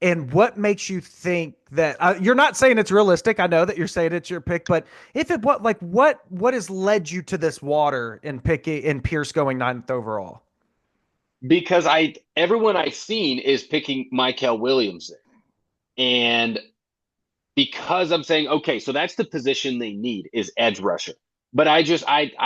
And what makes you think that you're not saying it's realistic? I know that you're saying it's your pick, but if it what has led you to this water in picking in Pierce going ninth overall? Because everyone I've seen is picking Michael Williams, and because I'm saying, okay, so that's the position they need is edge rusher. But I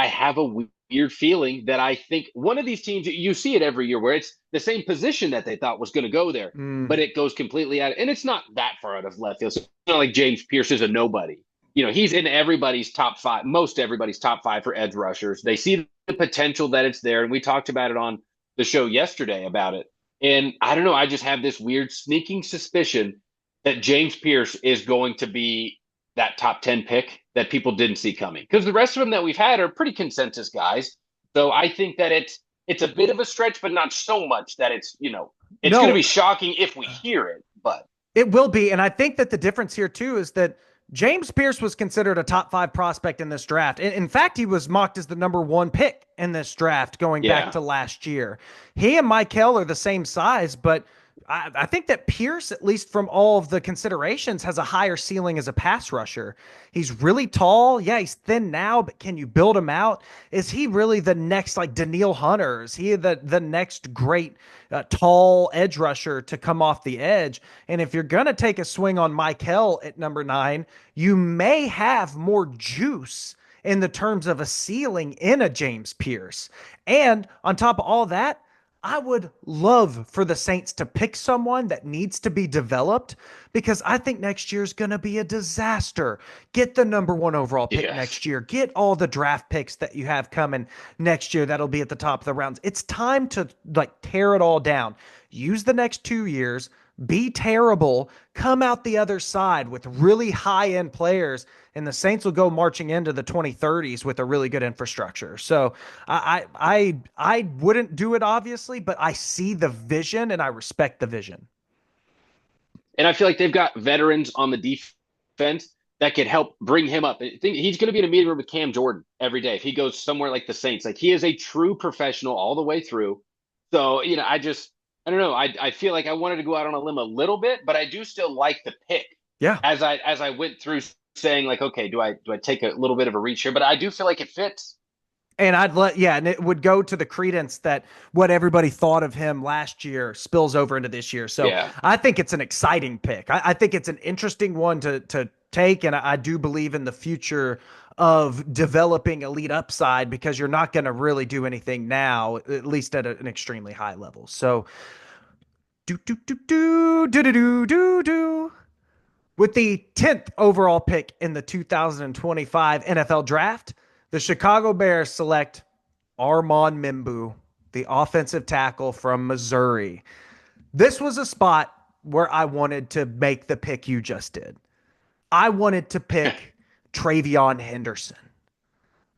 have a weird feeling that I think one of these teams, you see it every year where it's the same position that they thought was going to go there, Mm. but it goes completely out. And it's not that far out of left field. So it's not like James Pierce is a nobody. He's in everybody's top five, most everybody's top five for edge rushers. They see the potential that it's there. And we talked about it on the show yesterday about it. And I don't know, I just have this weird sneaking suspicion that James Pierce is going to be that top 10 pick that people didn't see coming. Because the rest of them that we've had are pretty consensus guys. So I think that it's a bit of a stretch, but not so much that it's going to No, be shocking if we hear it. But it will be. And I think that the difference here, too, is that James Pierce was considered a top five prospect in this draft. In fact, he was mocked as the number one pick in this draft going back yeah, to last year. He and Michael are the same size, but I think that Pierce, at least from all of the considerations, has a higher ceiling as a pass rusher. He's really tall. Yeah, he's thin now, but can you build him out? Is he really the next like Danielle Hunter? Is he the next great tall edge rusher to come off the edge? And if you're going to take a swing on Michael at number 9, you may have more juice in the terms of a ceiling in a James Pierce. And on top of all that, I would love for the Saints to pick someone that needs to be developed because I think next year's going to be a disaster. Get the number 1 overall pick yes. next year. Get all the draft picks that you have coming next year that'll be at the top of the rounds. It's time to tear it all down. Use the next 2 years, be terrible, come out the other side with really high-end players, and the Saints will go marching into the 2030s with a really good infrastructure. So I wouldn't do it obviously, but I see the vision and I respect the vision. And I feel like they've got veterans on the defense that could help bring him up. I think he's going to be in a meeting room with Cam Jordan every day if he goes somewhere like the Saints. Like he is a true professional all the way through. So, I don't know. I feel like I wanted to go out on a limb a little bit, but I do still like the pick. Yeah. As I went through saying like, okay, do I take a little bit of a reach here? But I do feel like it fits. And and it would go to the credence that what everybody thought of him last year spills over into this year. So Yeah. I think it's an exciting pick. I think it's an interesting one to take. And I do believe in the future of developing elite upside because you're not going to really do anything now, at least at an extremely high level. So do, do, do, do, do, do, do, do, do. With the 10th overall pick in the 2025 NFL Draft, the Chicago Bears select Armand Mimbu, the offensive tackle from Missouri. This was a spot where I wanted to make the pick you just did. I wanted to pick Travion Henderson.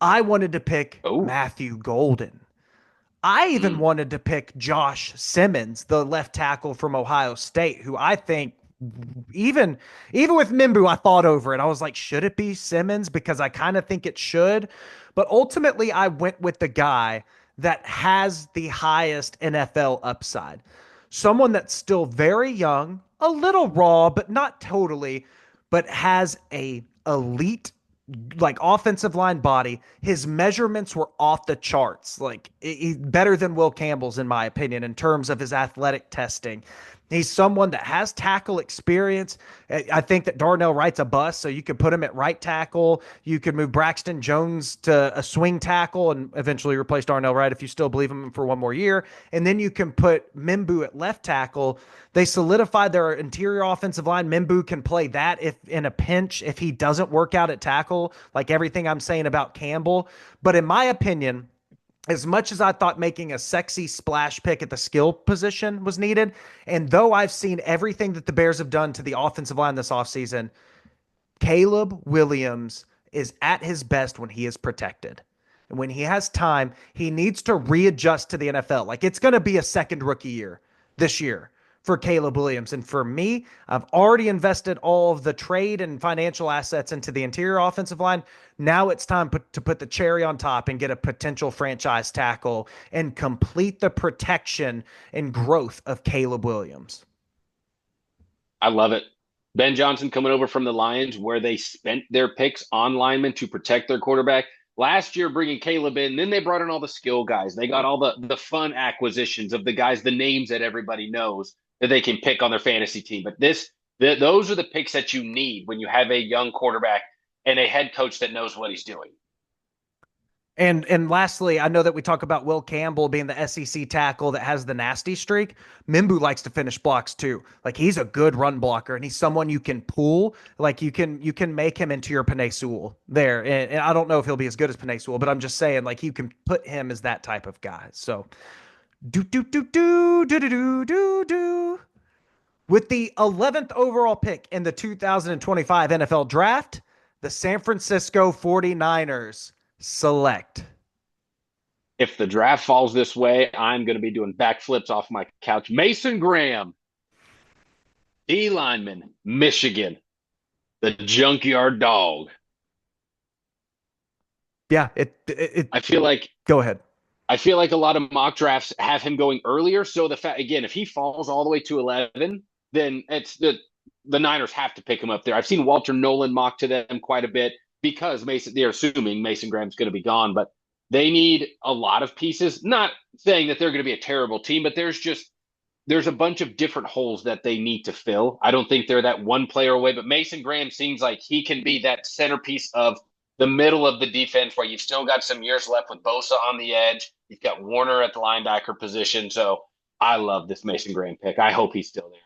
I wanted to pick Oh. Matthew Golden. I even wanted to pick Josh Simmons, the left tackle from Ohio State, who I think even with Mimbu, I thought over it. I was like, should it be Simmons? Because I kind of think it should. But ultimately, I went with the guy that has the highest NFL upside. Someone that's still very young, a little raw, but not totally, but has a elite like offensive line body. His measurements were off the charts, like better than Will Campbell's, in my opinion, in terms of his athletic testing. He's someone that has tackle experience. I think that Darnell Wright's a bust, so you could put him at right tackle. You could move Braxton Jones to a swing tackle and eventually replace Darnell Wright if you still believe him for one more year. And then you can put Mimbu at left tackle. They solidified their interior offensive line. Mimbu can play that if in a pinch, if he doesn't work out at tackle, like everything I'm saying about Campbell. But in my opinion, as much as I thought making a sexy splash pick at the skill position was needed, and though I've seen everything that the Bears have done to the offensive line this offseason, Caleb Williams is at his best when he is protected. And when he has time, he needs to readjust to the NFL. Like it's going to be a second rookie year this year for Caleb Williams. And for me, I've already invested all of the trade and financial assets into the interior offensive line. Now it's time to put the cherry on top and get a potential franchise tackle and complete the protection and growth of Caleb Williams. I love it. Ben Johnson coming over from the Lions, where they spent their picks on linemen to protect their quarterback. Last year, bringing Caleb in, then they brought in all the skill guys. They got all the fun acquisitions of the guys, the names that everybody knows that they can pick on their fantasy team. But those are the picks that you need when you have a young quarterback and a head coach that knows what he's doing. And lastly, I know that we talk about Will Campbell being the SEC tackle that has the nasty streak. Mimbu likes to finish blocks too. Like he's a good run blocker and he's someone you can pull. Like you can make him into your Penei Sewell there. And I don't know if he'll be as good as Penei Sewell, but I'm just saying like you can put him as that type of guy. So do do do do do do do do do. With the 11th overall pick in the 2025 NFL Draft, the San Francisco 49ers select. If the draft falls this way, I'm going to be doing backflips off my couch. Mason Graham, D lineman, Michigan, the junkyard dog. Yeah, it I feel like go ahead. I feel like a lot of mock drafts have him going earlier. So the fact again, if he falls all the way to 11, then it's the Niners have to pick him up there. I've seen Walter Nolan mock to them quite a bit because they're assuming Mason Graham's going to be gone, but they need a lot of pieces. Not saying that they're going to be a terrible team, but there's a bunch of different holes that they need to fill. I don't think they're that one player away, but Mason Graham seems like he can be that centerpiece of the middle of the defense where you've still got some years left with Bosa on the edge. You've got Warner at the linebacker position. So I love this Mason Graham pick. I hope he's still there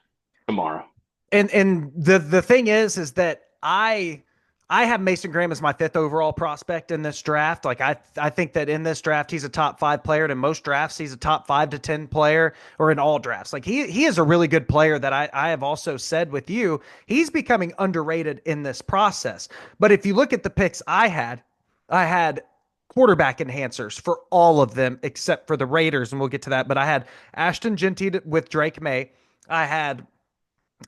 tomorrow. And the thing is that I have Mason Graham as my 5th overall prospect in this draft. Like I think that in this draft he's a top 5 player, and in most drafts he's a top 5 to 10 player, or in all drafts. Like he is a really good player that I have also said with you, he's becoming underrated in this process. But if you look at the picks I had quarterback enhancers for all of them except for the Raiders, and we'll get to that. But I had Ashton Genty with Drake May. I had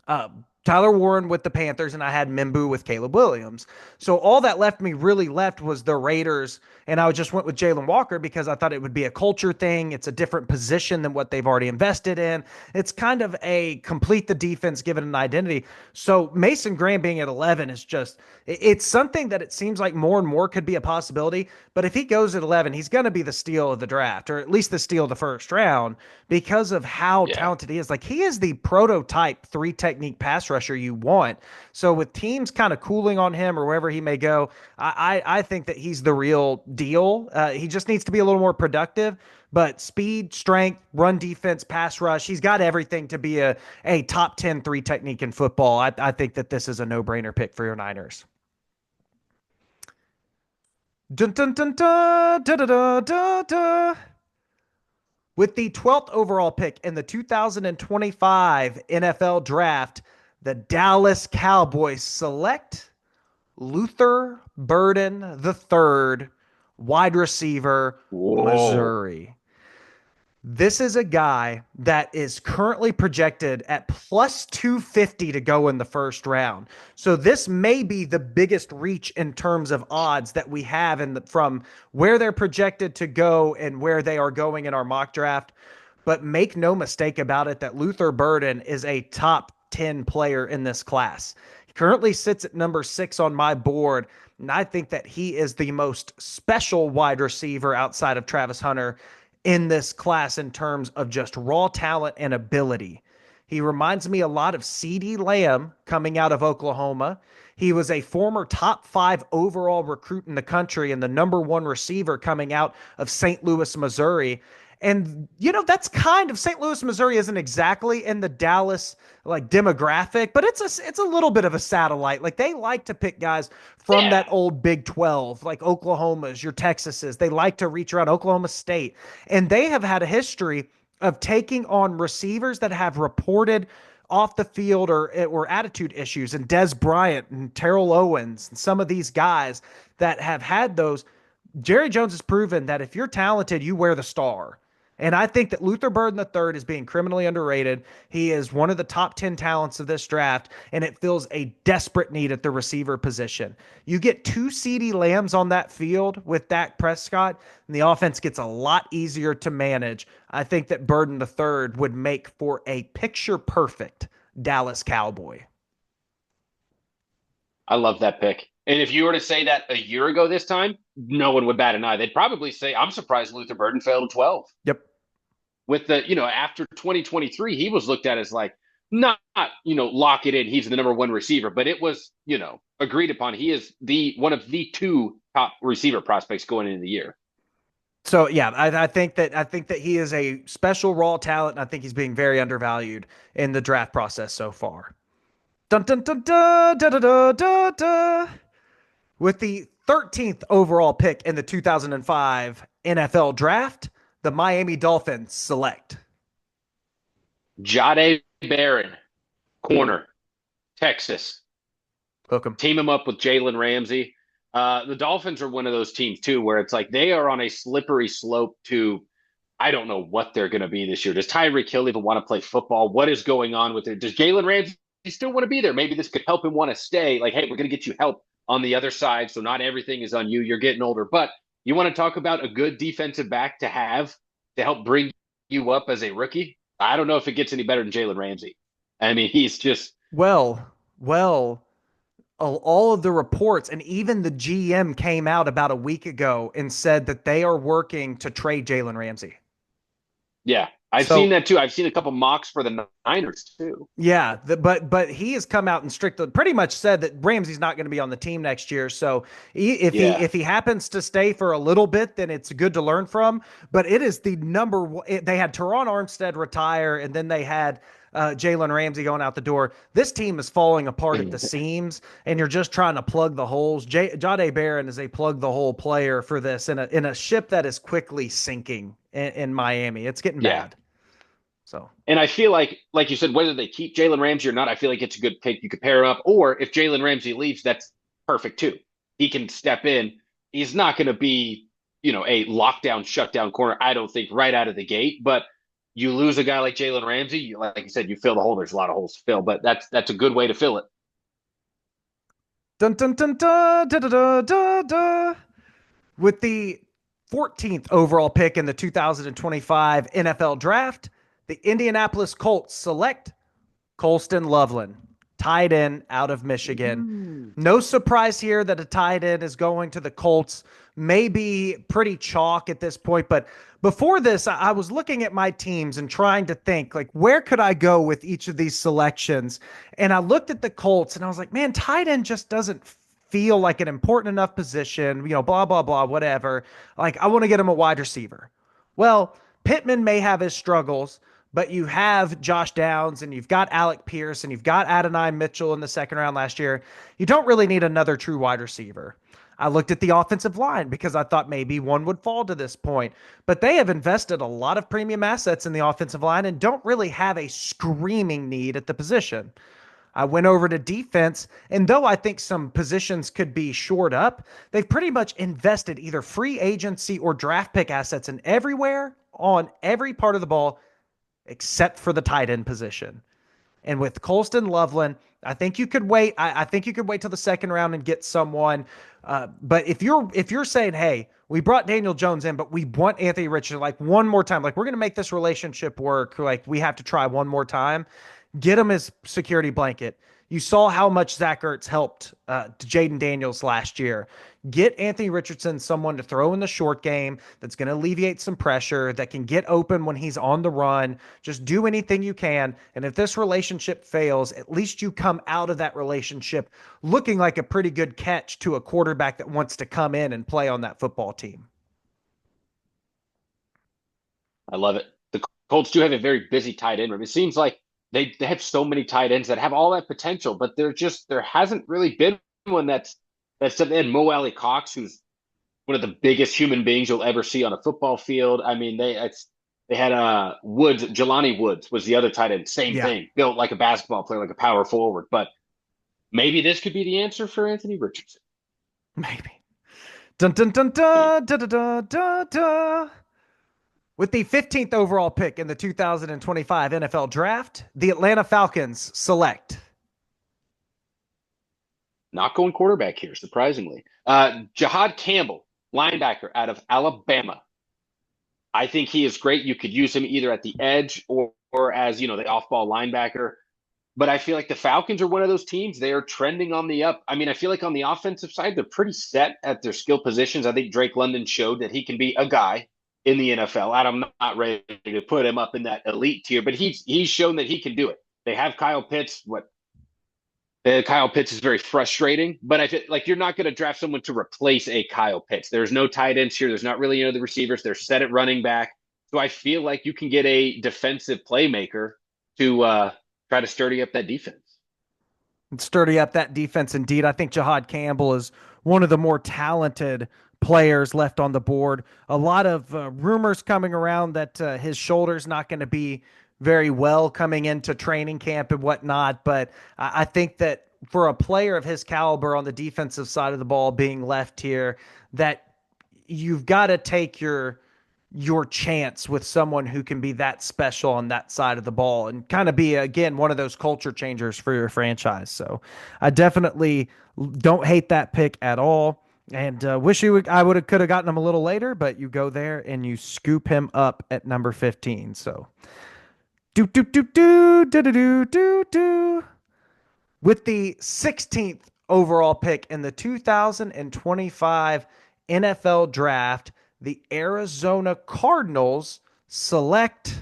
uh, Tyler Warren with the Panthers, and I had Mimbu with Caleb Williams. So all that really left was the Raiders, and I just went with Jalen Walker because I thought it would be a culture thing. It's a different position than what they've already invested in. It's kind of a complete the defense, give it an identity. So Mason Graham being at 11 is just, it's something that it seems like more and more could be a possibility. But if he goes at 11, he's going to be the steal of the draft, or at least the steal of the first round, because of how talented he is. Like he is the prototype 3 technique pass rusher you want. So with teams kind of cooling on him or wherever he may go, I think that he's the real deal. He just needs to be a little more productive, but speed, strength, run defense, pass rush, he's got everything to be a top 10 3 technique in football. I think that this is a no-brainer pick for your Niners. Dun, dun, dun, dun, da, da, da, da, da. With the 12th overall pick in the 2025 NFL Draft, the Dallas Cowboys select Luther Burden III, wide receiver, Whoa. Missouri. This is a guy that is currently projected at plus 250 to go in the first round. So this may be the biggest reach in terms of odds that we have from where they're projected to go and where they are going in our mock draft. But make no mistake about it that Luther Burden is a top 10 player in this class. Currently sits at number 6 on my board. And I think that he is the most special wide receiver outside of Travis Hunter in this class in terms of just raw talent and ability. He reminds me a lot of CeeDee Lamb coming out of Oklahoma. He was a former top 5 overall recruit in the country and the number 1 receiver coming out of St. Louis, Missouri. And that's kind of St. Louis, Missouri isn't exactly in the Dallas like demographic, but it's a little bit of a satellite. Like they like to pick guys from Yeah. that old Big 12, like Oklahoma's, your Texases. They like to reach around Oklahoma State. And they have had a history of taking on receivers that have reported off the field or attitude issues, and Des Bryant and Terrell Owens and some of these guys that have had those. Jerry Jones has proven that if you're talented, you wear the star. And I think that Luther Burden III is being criminally underrated. He is one of the top 10 talents of this draft, and it fills a desperate need at the receiver position. You get 2 CeeDee Lambs on that field with Dak Prescott, and the offense gets a lot easier to manage. I think that Burden III would make for a picture perfect Dallas Cowboy. I love that pick. And if you were to say that a year ago this time, no one would bat an eye. They'd probably say, I'm surprised Luther Burden failed at 12. Yep. With after 2023, he was looked at as like, not, lock it in. He's the number 1 receiver, but it was, agreed upon. He is one of the 2 top receiver prospects going into the year. So yeah, I think that he is a special raw talent, and I think he's being very undervalued in the draft process so far. Dun dun dun dun dun dun dun dun. With the 13th overall pick in the 2005 NFL Draft, the Miami Dolphins select Jahdae Barron, corner, Texas. Hook 'em. Team him up with Jalen Ramsey. The Dolphins are one of those teams too, where it's like they are on a slippery slope to, I don't know what they're going to be this year. Does Tyreek Hill even want to play football? What is going on with it? Does Jalen Ramsey still want to be there? Maybe this could help him want to stay. Like, hey, we're going to get you help on the other side, so not everything is on you. You're getting older, but you want to talk about a good defensive back to have to help bring you up as a rookie? I don't know if it gets any better than Jalen Ramsey. I mean, he's just well, all of the reports and even the GM came out about a week ago and said that they are working to trade Jalen Ramsey. yeah. I've seen So that too. I've seen a couple mocks for the Niners too. yeah, but he has come out and strictly pretty much said that Ramsey's not going to be on the team next year. So Yeah. if he happens to stay for a little bit, then it's good to learn from. But it is the number one. They had Teron Armstead retire, and then they had Jalen Ramsey going out the door. This team is falling apart at the seams, and you're just trying to plug the holes. Jahdae Barron is a plug the hole player for this in a ship that is quickly sinking in Miami. It's getting Yeah. bad. So, And I feel like you said, whether they keep Jalen Ramsey or not, I feel like it's a good pick. You could pair him up. Or if Jalen Ramsey leaves, that's perfect too. He can step in. He's not going to be, a lockdown, shutdown corner, I don't think, right out of the gate. But you lose a guy like Jalen Ramsey, like you said, you fill the hole. There's a lot of holes to fill, but that's a good way to fill it. dun dun dun dun da da da da da. With the 14th overall pick in the 2025 NFL Draft, the Indianapolis Colts select Colston Loveland, tight end out of Michigan. No surprise here that a tight end is going to the Colts. Maybe pretty chalk at this point, but before this, I was looking at my teams and trying to think, like, where could I go with each of these selections? And I looked at the Colts and I was like, man, tight end just doesn't feel like an important enough position, blah, blah, blah, whatever. Like, I want to get him a wide receiver. Well, Pittman may have his struggles, but you have Josh Downs and you've got Alec Pierce and you've got Adonai Mitchell in the second round last year. You don't really need another true wide receiver. I looked at the offensive line because I thought maybe one would fall to this point, but they have invested a lot of premium assets in the offensive line and don't really have a screaming need at the position. I went over to defense, and though I think some positions could be shored up, they've pretty much invested either free agency or draft pick assets in everywhere on every part of the ball except for the tight end position. And with Colston Loveland, I think you could wait. I think you could wait till the second round and get someone. But if you're saying, hey, we brought Daniel Jones in, but we want Anthony Richardson like one more time, like we're going to make this relationship work. Like we have to try one more time. Get him his security blanket. You saw how much Zach Ertz helped Jaden Daniels last year. Get Anthony Richardson someone to throw in the short game that's going to alleviate some pressure, that can get open when he's on the run. Just do anything you can. And if this relationship fails, at least you come out of that relationship looking like a pretty good catch to a quarterback that wants to come in and play on that football team. I love it. The Colts do have a very busy tight end room. It seems like they have so many tight ends that have all that potential, but there hasn't really been one that's and Mo Alley Cox, who's one of the biggest human beings you'll ever see on a football field. I mean, they had Woods, Jelani Woods was the other tight end. Same Yeah, thing, built like a basketball player, like a power forward. But maybe this could be the answer for Anthony Richardson. maybe. Dun dun dun dun dun dun dun dun. Dun. With the 15th overall pick in the 2025 NFL Draft, the Atlanta Falcons select. Not going quarterback here, surprisingly. Jahad Campbell, linebacker out of Alabama. I think he is great. You could use him either at the edge or as, the off-ball linebacker. But I feel like the Falcons are one of those teams. They are trending on the up. I mean, I feel like on the offensive side, they're pretty set at their skill positions. I think Drake London showed that he can be a guy in the NFL. And I'm not ready to put him up in that elite tier, but he's shown that he can do it. They have Kyle Pitts. Kyle Pitts is very frustrating, but I feel like you're not going to draft someone to replace a Kyle Pitts. There's no tight ends here. There's not really the receivers. They're set at running back. So I feel like you can get a defensive playmaker to try to sturdy up that defense. And sturdy up that defense indeed. I think Jahad Campbell is one of the more talented players left on the board. A lot of rumors coming around that his shoulder's not going to be very well coming into training camp and whatnot. But I think that for a player of his caliber on the defensive side of the ball being left here, that you've got to take your chance with someone who can be that special on that side of the ball and kind of be, again, one of those culture changers for your franchise. So I definitely don't hate that pick at all. And I could have gotten him a little later, but you go there and you scoop him up at number 15. So do do do do do do do do. With the 16th overall pick in the 2025 NFL Draft, the Arizona Cardinals select.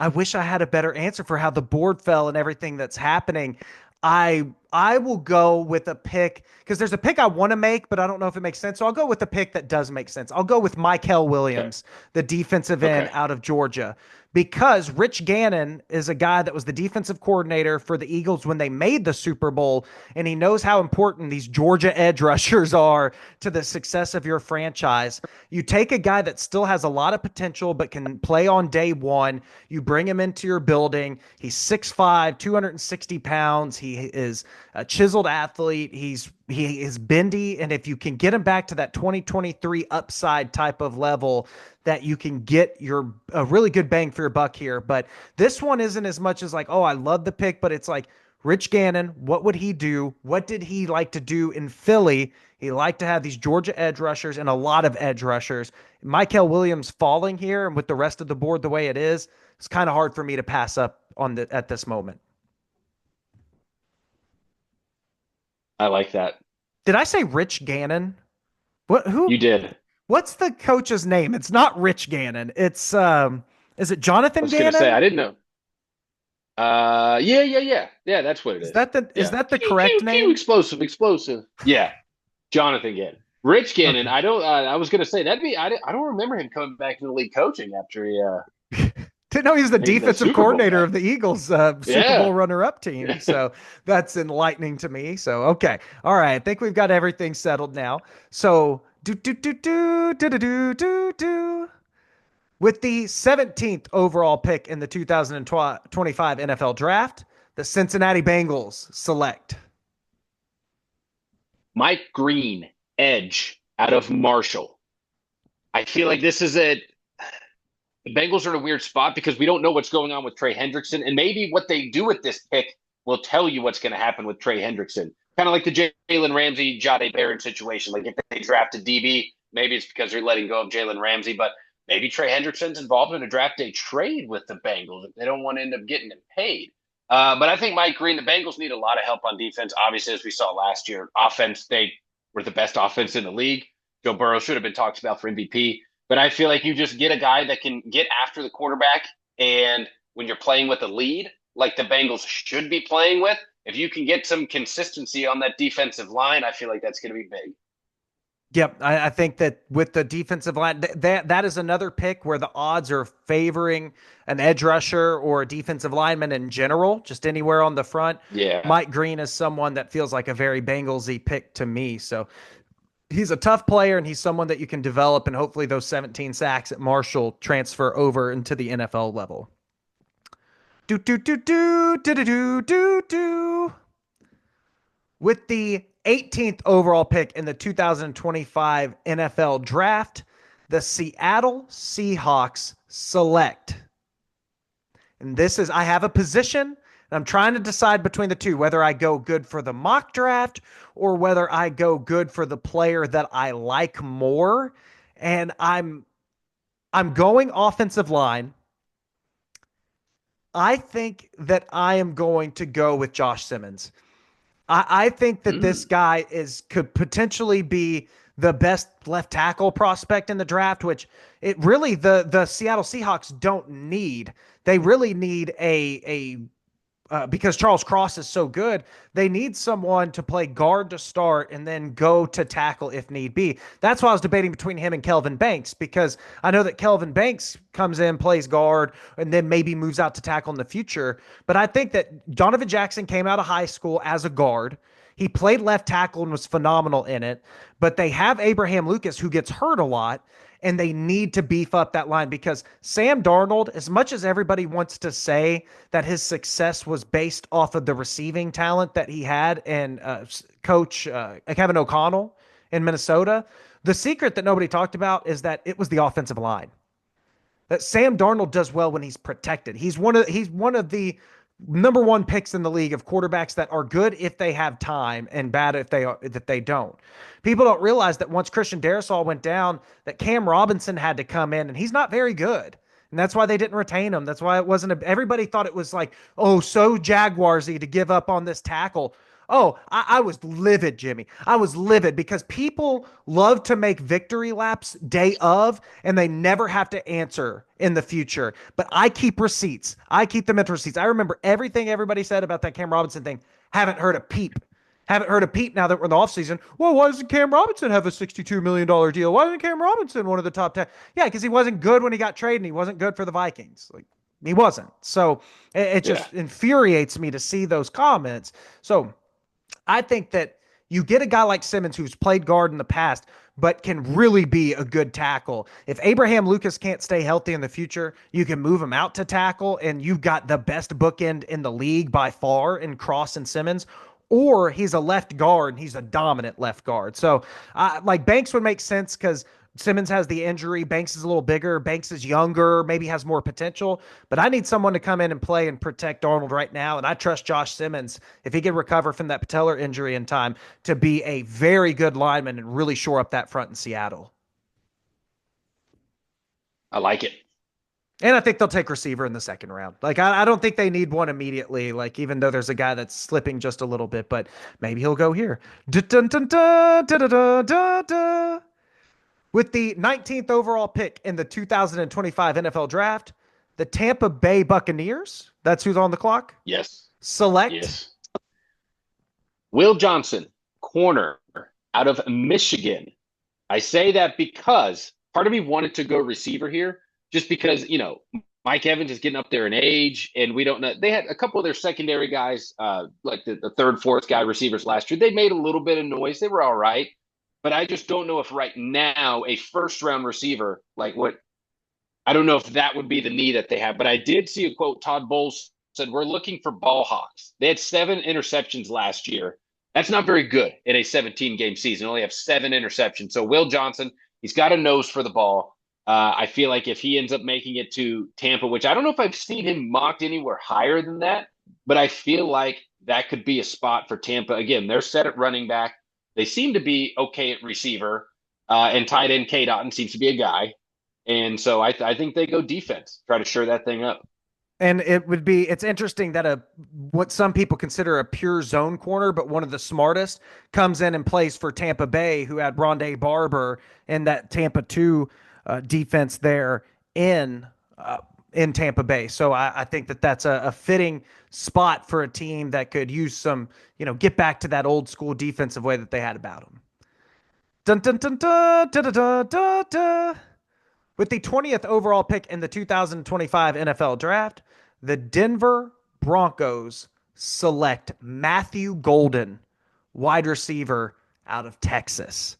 I wish I had a better answer for how the board fell and everything that's happening. I will go with a pick because there's a pick I want to make, but I don't know if it makes sense. So I'll go with a pick that does make sense. I'll go with Mykel Okay. Williams, the defensive end Okay. out of Georgia, because Rich Gannon is a guy that was the defensive coordinator for the Eagles when they made the Super Bowl, and he knows how important these Georgia edge rushers are to the success of your franchise. You take a guy that still has a lot of potential but can play on day one. You bring him into your building. He's 6'5", 260 pounds. He is a chiseled athlete. He is bendy, and if you can get him back to that 2023 upside type of level, that you can get a really good bang for your buck here. But this one isn't as much as like, oh, I love the pick, but it's like Rich Gannon, what would he do? What did he like to do in Philly? He liked to have these Georgia edge rushers and a lot of edge rushers. Mykel Williams falling here, and with the rest of the board the way it is, it's kind of hard for me to pass up at this moment. I like that. Did I say Rich Gannon? What? You Who? did. What's the coach's name? It's not Rich Gannon. It's is it I Jonathan was gonna say Gannon? I didn't know. Yeah. That's what it Is is. that Yeah. the Pew correct pew pew. name? Explosive. Yeah. Jonathan Gannon. Rich Gannon. Okay. I don't. I was gonna say that'd be. I don't remember him coming back to the league coaching after he Didn't know he was the made the defensive Super Bowl coordinator run. of the Eagles Super Bowl Yeah. runner-up team. So that's enlightening to me. So okay, all right. I think we've got everything settled now. So do do do do do do do do do. With the 17th overall pick in the 2025 NFL Draft, the Cincinnati Bengals select. Mike Green, edge out of Marshall. I feel like this is the Bengals are in a weird spot because we don't know what's going on with Trey Hendrickson, and maybe what they do with this pick will tell you what's going to happen with Trey Hendrickson. Kind of like the Jalen Ramsey, Jade Barron situation. Like if they draft a DB, maybe it's because they're letting go of Jalen Ramsey, but maybe Trey Hendrickson's involved in a draft day trade with the Bengals if they don't want to end up getting him paid. But I think Mike Green, the Bengals need a lot of help on defense. Obviously, as we saw last year, offense, they were the best offense in the league. Joe Burrow should have been talked about for MVP. But I feel like you just get a guy that can get after the quarterback. And when you're playing with a lead, like the Bengals should be playing with, if you can get some consistency on that defensive line, I feel like that's going to be big. Yep, I think that with the defensive line, that is another pick where the odds are favoring an edge rusher or a defensive lineman in general, just anywhere on the front. Yeah. Mike Green is someone that feels like a very Bengalsy pick to me. So he's a tough player, and he's someone that you can develop, and hopefully those 17 sacks at Marshall transfer over into the NFL level. Do do do do do do do do do. With the 18th overall pick in the 2025 NFL Draft, the Seattle Seahawks select. And this is, I have a position, and I'm trying to decide between the two, whether I go good for the mock draft or whether I go good for the player that I like more. And I'm going offensive line. I think that I am going to go with Josh Simmons. I think that this guy could potentially be the best left tackle prospect in the draft, which it really the Seattle Seahawks don't need. They really need a because Charles Cross is so good, they need someone to play guard to start and then go to tackle if need be. That's why I was debating between him and Kelvin Banks, because I know that Kelvin Banks comes in, plays guard, and then maybe moves out to tackle in the future. But I think that Donovan Jackson came out of high school as a guard. He played left tackle and was phenomenal in it. But they have Abraham Lucas, who gets hurt a lot, and they need to beef up that line because Sam Darnold, as much as everybody wants to say that his success was based off of the receiving talent that he had and coach Kevin O'Connell in Minnesota, the secret that nobody talked about is that it was the offensive line. That Sam Darnold does well when he's protected. He's one of the number one picks in the league of quarterbacks that are good if they have time and bad if they don't. People don't realize that once Christian Darrisaw went down, that Cam Robinson had to come in, and he's not very good. And that's why they didn't retain him. That's why it wasn't everybody thought it was like, oh, so Jaguarsy to give up on this tackle. Oh, I was livid, Jimmy. I was livid because people love to make victory laps day of, and they never have to answer in the future. But I keep receipts. I keep the mental receipts. I remember everything everybody said about that Cam Robinson thing. Haven't heard a peep. Haven't heard a peep now that we're in the offseason. Well, why doesn't Cam Robinson have a $62 million deal? Why isn't Cam Robinson one of the top 10? Yeah, because he wasn't good when he got traded, and he wasn't good for the Vikings. Like, he wasn't. So it just infuriates me to see those comments. So I think that you get a guy like Simmons who's played guard in the past, but can really be a good tackle. If Abraham Lucas can't stay healthy in the future, you can move him out to tackle, and you've got the best bookend in the league by far in Cross and Simmons. Or he's a left guard, and he's a dominant left guard. So, like Banks would make sense because Simmons has the injury. Banks is a little bigger. Banks is younger, maybe has more potential. But I need someone to come in and play and protect Darnold right now. And I trust Josh Simmons, if he can recover from that patellar injury in time, to be a very good lineman and really shore up that front in Seattle. I like it. And I think they'll take receiver in the second round. Like, I don't think they need one immediately, like, even though there's a guy that's slipping just a little bit, but maybe he'll go here. With the 19th overall pick in the 2025 NFL Draft, the Tampa Bay Buccaneers, that's who's on the clock, Yes. select. Yes. Will Johnson, corner out of Michigan. I say that because part of me wanted to go receiver here, just because, Mike Evans is getting up there in age, and we don't know. They had a couple of their secondary guys, like the third, fourth guy receivers last year. They made a little bit of noise. They were all right. But I just don't know if right now a first-round receiver, I don't know if that would be the need that they have. But I did see a quote. Todd Bowles said, we're looking for ball hawks. They had 7 interceptions last year. That's not very good in a 17-game season. Only have 7 interceptions. So Will Johnson, he's got a nose for the ball. I feel like if he ends up making it to Tampa, which I don't know if I've seen him mocked anywhere higher than that, but I feel like that could be a spot for Tampa. Again, they're set at running back. They seem to be okay at receiver, and tight end K. Dotton seems to be a guy. And so I think they go defense, try to shore that thing up. And it's interesting that what some people consider a pure zone corner, but one of the smartest comes in and plays for Tampa Bay, who had Rondé Barber in that Tampa 2 defense there in uh, in Tampa Bay. So I think that that's a fitting spot for a team that could use some, get back to that old school defensive way that they had about them. Dun, dun, dun, dun, dun, dun, dun, dun, dun. With the 20th overall pick in the 2025 NFL Draft, the Denver Broncos select Matthew Golden, wide receiver out of Texas.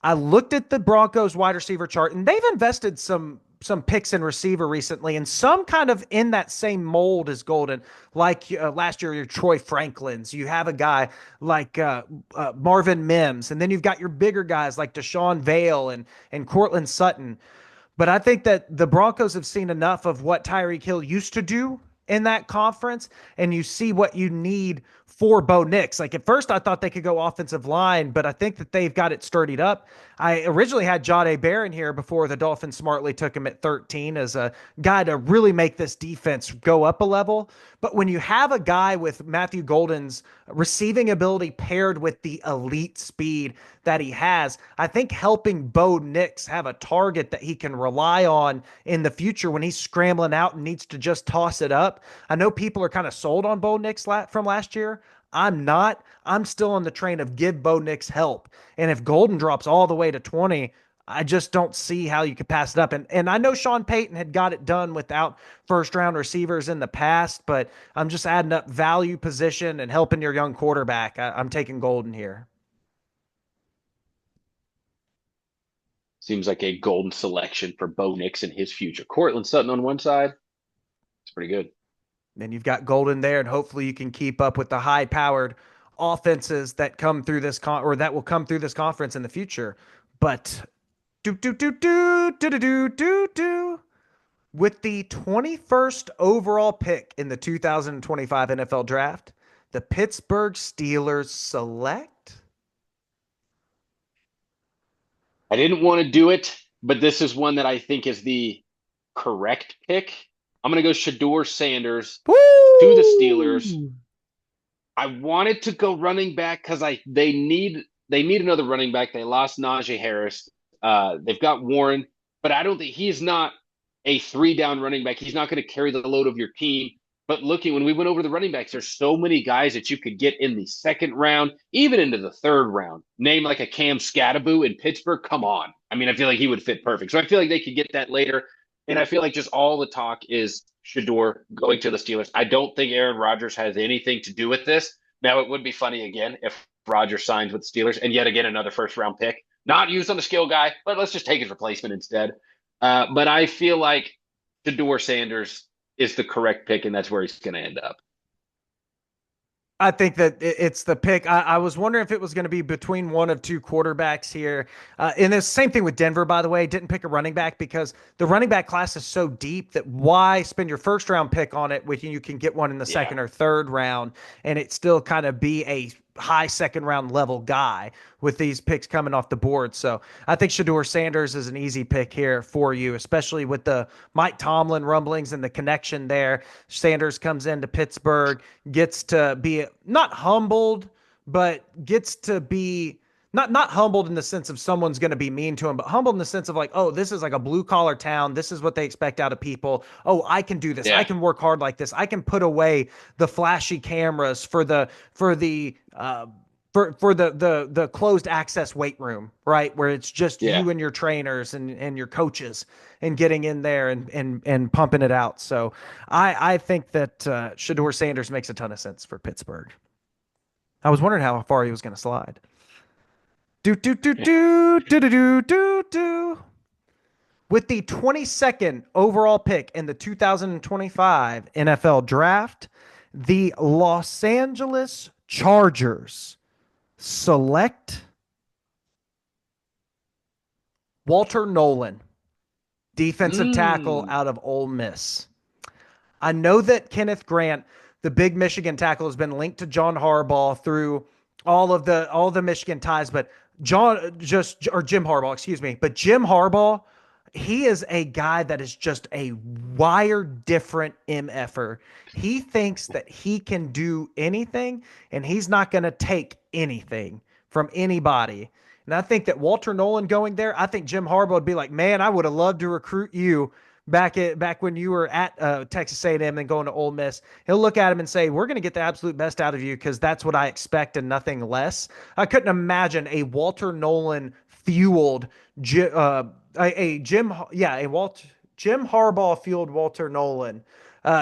I looked at the Broncos wide receiver chart, and they've invested some picks in receiver recently, and some kind of in that same mold as Golden. Like last year, your Troy Franklins. You have a guy like Marvin Mims, and then you've got your bigger guys like Deshaun Vale and Cortland Sutton. But I think that the Broncos have seen enough of what Tyreek Hill used to do in that conference, and you see what you need for Bo Nix. Like at first, I thought they could go offensive line, but I think that they've got it sturdied up. I originally had Jahdae Barron here before the Dolphins smartly took him at 13 as a guy to really make this defense go up a level. But when you have a guy with Matthew Golden's receiving ability paired with the elite speed that he has, I think helping Bo Nix have a target that he can rely on in the future when he's scrambling out and needs to just toss it up. I know people are kind of sold on Bo Nix from last year. I'm not. I'm still on the train of give Bo Nix help. And if Golden drops all the way to 20, I just don't see how you could pass it up. And I know Sean Payton had got it done without first round receivers in the past, but I'm just adding up value, position, and helping your young quarterback. I'm taking Golden here. Seems like a golden selection for Bo Nix and his future. Cortland Sutton on one side. It's pretty good. Then you've got Golden there, and hopefully you can keep up with the high-powered offenses that come through or that will come through this conference in the future. But do do do do do do do do do. With the 21st overall pick in the 2025 NFL Draft, the Pittsburgh Steelers select. I didn't want to do it, but this is one that I think is the correct pick. I'm going to go Shador Sanders to the Steelers. Woo! I wanted to go running back because they need another running back. They lost Najee Harris. They've got Warren, but I don't think he's not a three down running back. He's not going to carry the load of your team. But looking when we went over the running backs, there's so many guys that you could get in the second round, even into the third round. Name like a Cam Scattaboo in Pittsburgh. Come on. I mean, I feel like he would fit perfect. So I feel like they could get that later. And I feel like just all the talk is Shador going to the Steelers. I don't think Aaron Rodgers has anything to do with this. Now, it would be funny again if Rodgers signs with the Steelers and yet again another first round pick. Not used on the skill guy, but let's just take his replacement instead. But I feel like Shador Sanders is the correct pick, and that's where he's going to end up. I think that it's the pick. I was wondering if it was going to be between one of two quarterbacks here. And the same thing with Denver, by the way. Didn't pick a running back because the running back class is so deep that why spend your first round pick on it when you can get one in the second or third round and it still kind of be a high second round level guy with these picks coming off the board. So I think Shador Sanders is an easy pick here for you, especially with the Mike Tomlin rumblings and the connection there. Sanders comes into Pittsburgh, gets to be not humbled, but gets to be not humbled in the sense of someone's going to be mean to him, but humbled in the sense of like, oh, this is like a blue collar town. This is what they expect out of people. Oh, I can do this. Yeah. I can work hard like this. I can put away the flashy cameras for the closed access weight room, right? Where it's just you and your trainers and your coaches and getting in there and pumping it out. So I think that Shador Sanders makes a ton of sense for Pittsburgh. I was wondering how far he was going to slide. Do do do do do do do do do. With the 22nd overall pick in the 2025 NFL Draft, the Los Angeles Chargers select Walter Nolan, defensive tackle out of Ole Miss. I know that Kenneth Grant, the big Michigan tackle, has been linked to John Harbaugh through all the Michigan ties, but Jim Harbaugh, excuse me. But Jim Harbaugh he is a guy that is just a wired different MFer. He thinks that he can do anything and he's not going to take anything from anybody. And I think that Walter Nolan going there, I think Jim Harbaugh would be like, man, I would have loved to recruit you back when you were at Texas A&M and going to Ole Miss. He'll look at him and say, we're going to get the absolute best out of you because that's what I expect and nothing less. I couldn't imagine a Walter Nolan fueled a Jim, yeah, a Walt Jim Harbaugh fueled Walter Nolan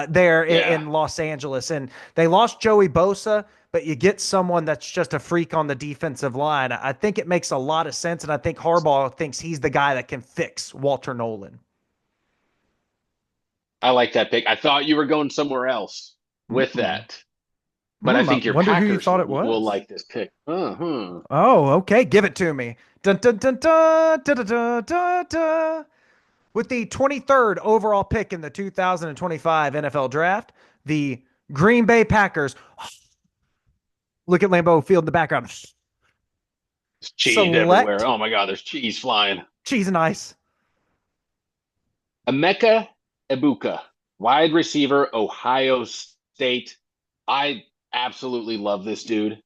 there Yeah. in Los Angeles, and they lost Joey Bosa, but you get someone that's just a freak on the defensive line. I think it makes a lot of sense, and I think Harbaugh thinks he's the guy that can fix Walter Nolan. I like that pick. I thought you were going somewhere else with Mm-mm. that, but I I think your wonder who you Packers thought it will was. like this pick. Uh-huh. Oh, okay, give it to me. Dun dun dun dun dun dun dun dun. Dun. With the 23rd overall pick in the 2025 NFL Draft, the Green Bay Packers. Look at Lambeau Field in the background. There's cheese everywhere. Select Oh my God, there's cheese flying. cheese and ice. Emeka Ibuka, wide receiver, Ohio State. I absolutely love this dude.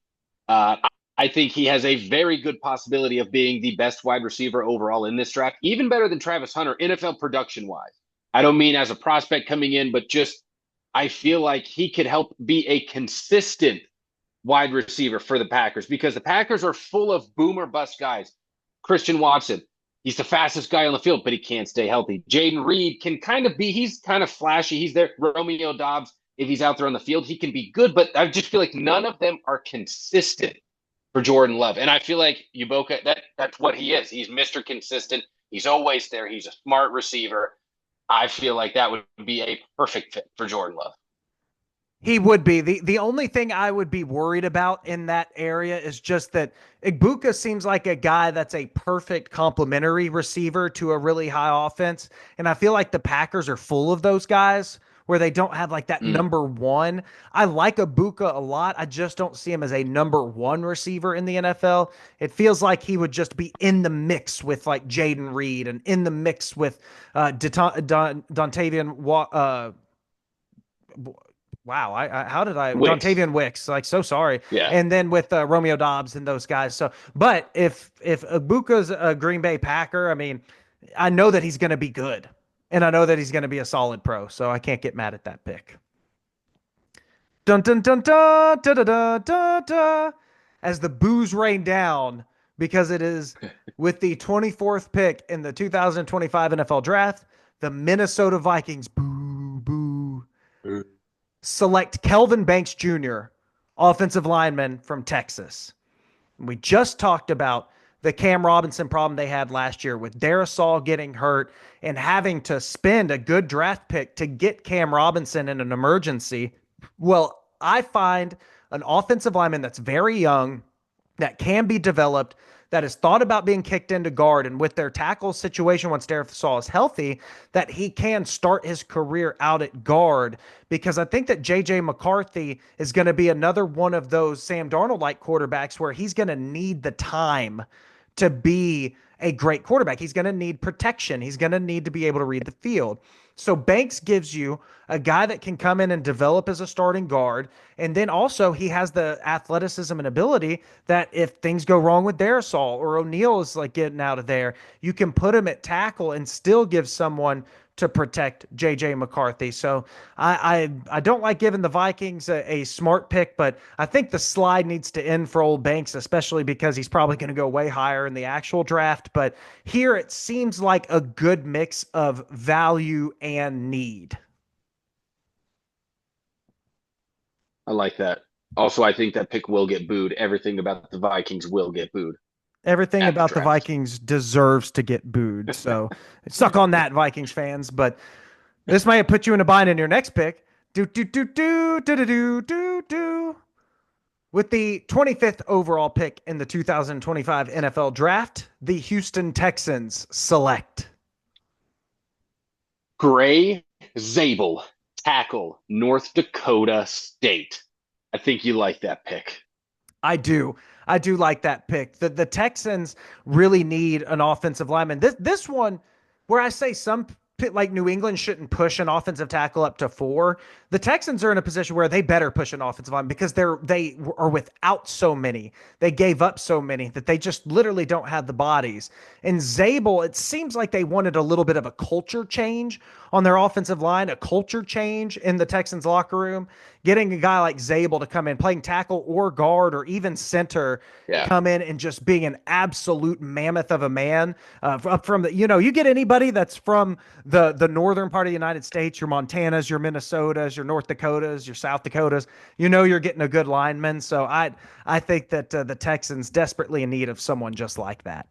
Uh, I think he has a very good possibility of being the best wide receiver overall in this draft, even better than Travis Hunter, NFL production wise. I don't mean as a prospect coming in, but just I feel like he could help be a consistent wide receiver for the Packers because the Packers are full of boomer bust guys. Christian Watson, he's the fastest guy on the field, but he can't stay healthy. Jaden Reed can kind of be, he's kind of flashy. He's there. Romeo Dobbs, if he's out there on the field, he can be good, but I just feel like none of them are consistent for Jordan Love. And I feel like Uboka, that's what he is. He's Mr. Consistent. He's always there. He's a smart receiver. I feel like that would be a perfect fit for Jordan Love. He would be. The only thing I would be worried about in that area is just that Igbuka seems like a guy that's a perfect complementary receiver to a really high offense. And I feel like the Packers are full of those guys where they don't have like that Mm. number one. I like Ibuka a lot. I just don't see him as a number one receiver in the NFL. It feels like he would just be in the mix with like Jaden Reed and in the mix with Dontavian wow, how did I Wicks. Dontavian Wicks? Like, so sorry. Yeah. And then with Romeo Dobbs and those guys. So, but if Ibuka's a Green Bay Packer, I mean, I know that he's going to be good, and I know that he's going to be a solid pro. So I can't get mad at that pick. Dun dun dun dun dun dun dun dun. Dun. As the boos rain down, because it is with the 24th pick in the 2025 NFL Draft, the Minnesota Vikings. Boo boo select Kelvin Banks Jr., offensive lineman from Texas. We just talked about the Cam Robinson problem they had last year with Darisaw getting hurt and having to spend a good draft pick to get Cam Robinson in an emergency. Well, I find an offensive lineman that's very young, that can be developed, that has thought about being kicked into guard, and with their tackle situation once Darisaw is healthy, that he can start his career out at guard. Because I think that J.J. McCarthy is going to be another one of those Sam Darnold-like quarterbacks where he's going to need the time to be a great quarterback. He's going to need protection. He's going to need to be able to read the field. So Banks gives you a guy that can come in and develop as a starting guard. And then also he has the athleticism and ability that if things go wrong with Darisaw or O'Neal is like getting out of there, you can put him at tackle and still give someone to protect JJ McCarthy. So I don't like giving the Vikings a smart pick, but I think the slide needs to end for old Banks, especially because he's probably going to go way higher in the actual draft. But here it seems like a good mix of value and need. I like that. Also, I think that pick will get booed. Everything about the Vikings will get booed Everything at the about the draft. Vikings deserves to get booed. So suck on that, Vikings fans. But this might put you in a bind in your next pick. Do do do do do do do do do. With the 25th overall pick in the 2025 NFL Draft, the Houston Texans select. Gray Zabel, tackle, North Dakota State. I think you like that pick. I do. I do like that pick. The Texans really need an offensive lineman. This one where I say like New England shouldn't push an offensive tackle up to 4, the Texans are in a position where they better push an offensive line because they are without so many. They gave up so many that they just literally don't have the bodies. And Zabel, it seems like they wanted a little bit of a culture change on their offensive line, a culture change in the Texans locker room. Getting a guy like Zabel to come in, playing tackle or guard or even center, Yeah. come in and just being an absolute mammoth of a man. Up from the, you get anybody that's from the northern part of the United States, your Montanas, your Minnesotas, your North Dakotas, your South Dakotas, you're getting a good lineman. So I think that the Texans desperately in need of someone just like that.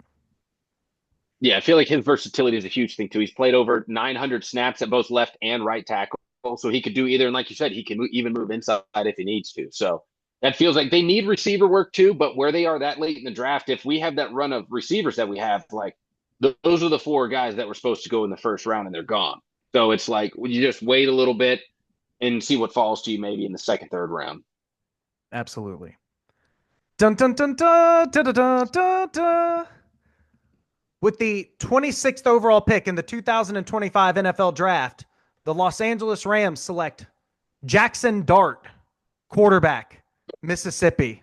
Yeah, I feel like his versatility is a huge thing too. He's played over 900 snaps at both left and right tackle, so he could do either. And like you said, he can even move inside if he needs to. So that feels like they need receiver work too. But where they are that late in the draft, if we have that run of receivers that we have, like those are the 4 guys that were supposed to go in the first round, and they're gone. So it's like you just wait a little bit and see what falls to you maybe in the second, third round. Absolutely. Dun dun dun dun dun dun dun dun. With the 26th overall pick in the 2025 NFL Draft, the Los Angeles Rams select Jackson Dart, quarterback, Mississippi.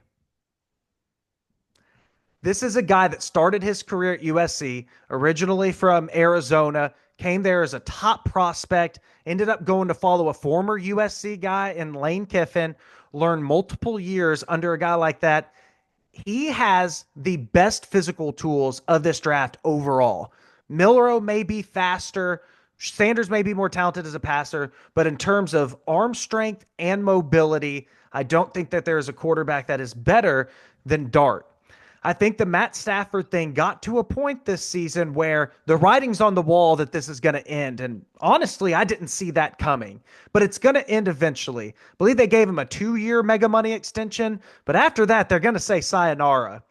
This is a guy that started his career at USC, originally from Arizona, came there as a top prospect, ended up going to follow a former USC guy in Lane Kiffin, learned multiple years under a guy like that. He has the best physical tools of this draft overall. Milrow may be faster. Sanders may be more talented as a passer, but in terms of arm strength and mobility, I don't think that there is a quarterback that is better than Dart. I think the Matt Stafford thing got to a point this season where the writing's on the wall that this is going to end. And honestly, I didn't see that coming, but it's going to end eventually. I believe they gave him a 2-year mega money extension, but after that, they're going to say sayonara.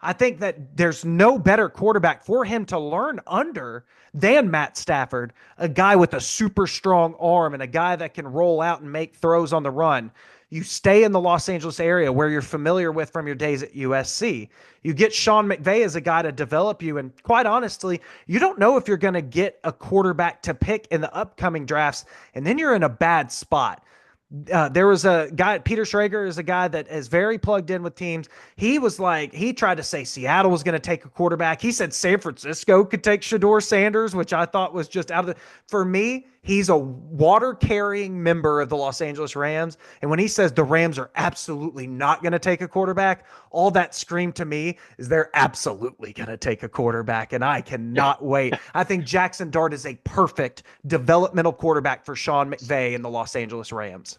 I think that there's no better quarterback for him to learn under than Matt Stafford, a guy with a super strong arm and a guy that can roll out and make throws on the run. You stay in the Los Angeles area where you're familiar with from your days at USC. You get Sean McVay as a guy to develop you. And quite honestly, you don't know if you're going to get a quarterback to pick in the upcoming drafts. And then you're in a bad spot. There was a guy, Peter Schrager is a guy that is very plugged in with teams. He was like, he tried to say Seattle was going to take a quarterback. He said San Francisco could take Shador Sanders, which I thought was just out of the, for me, he's a water carrying member of the Los Angeles Rams. And when he says the Rams are absolutely not going to take a quarterback, all that screamed to me is they're absolutely going to take a quarterback. And I cannot wait. I think Jackson Dart is a perfect developmental quarterback for Sean McVay and the Los Angeles Rams.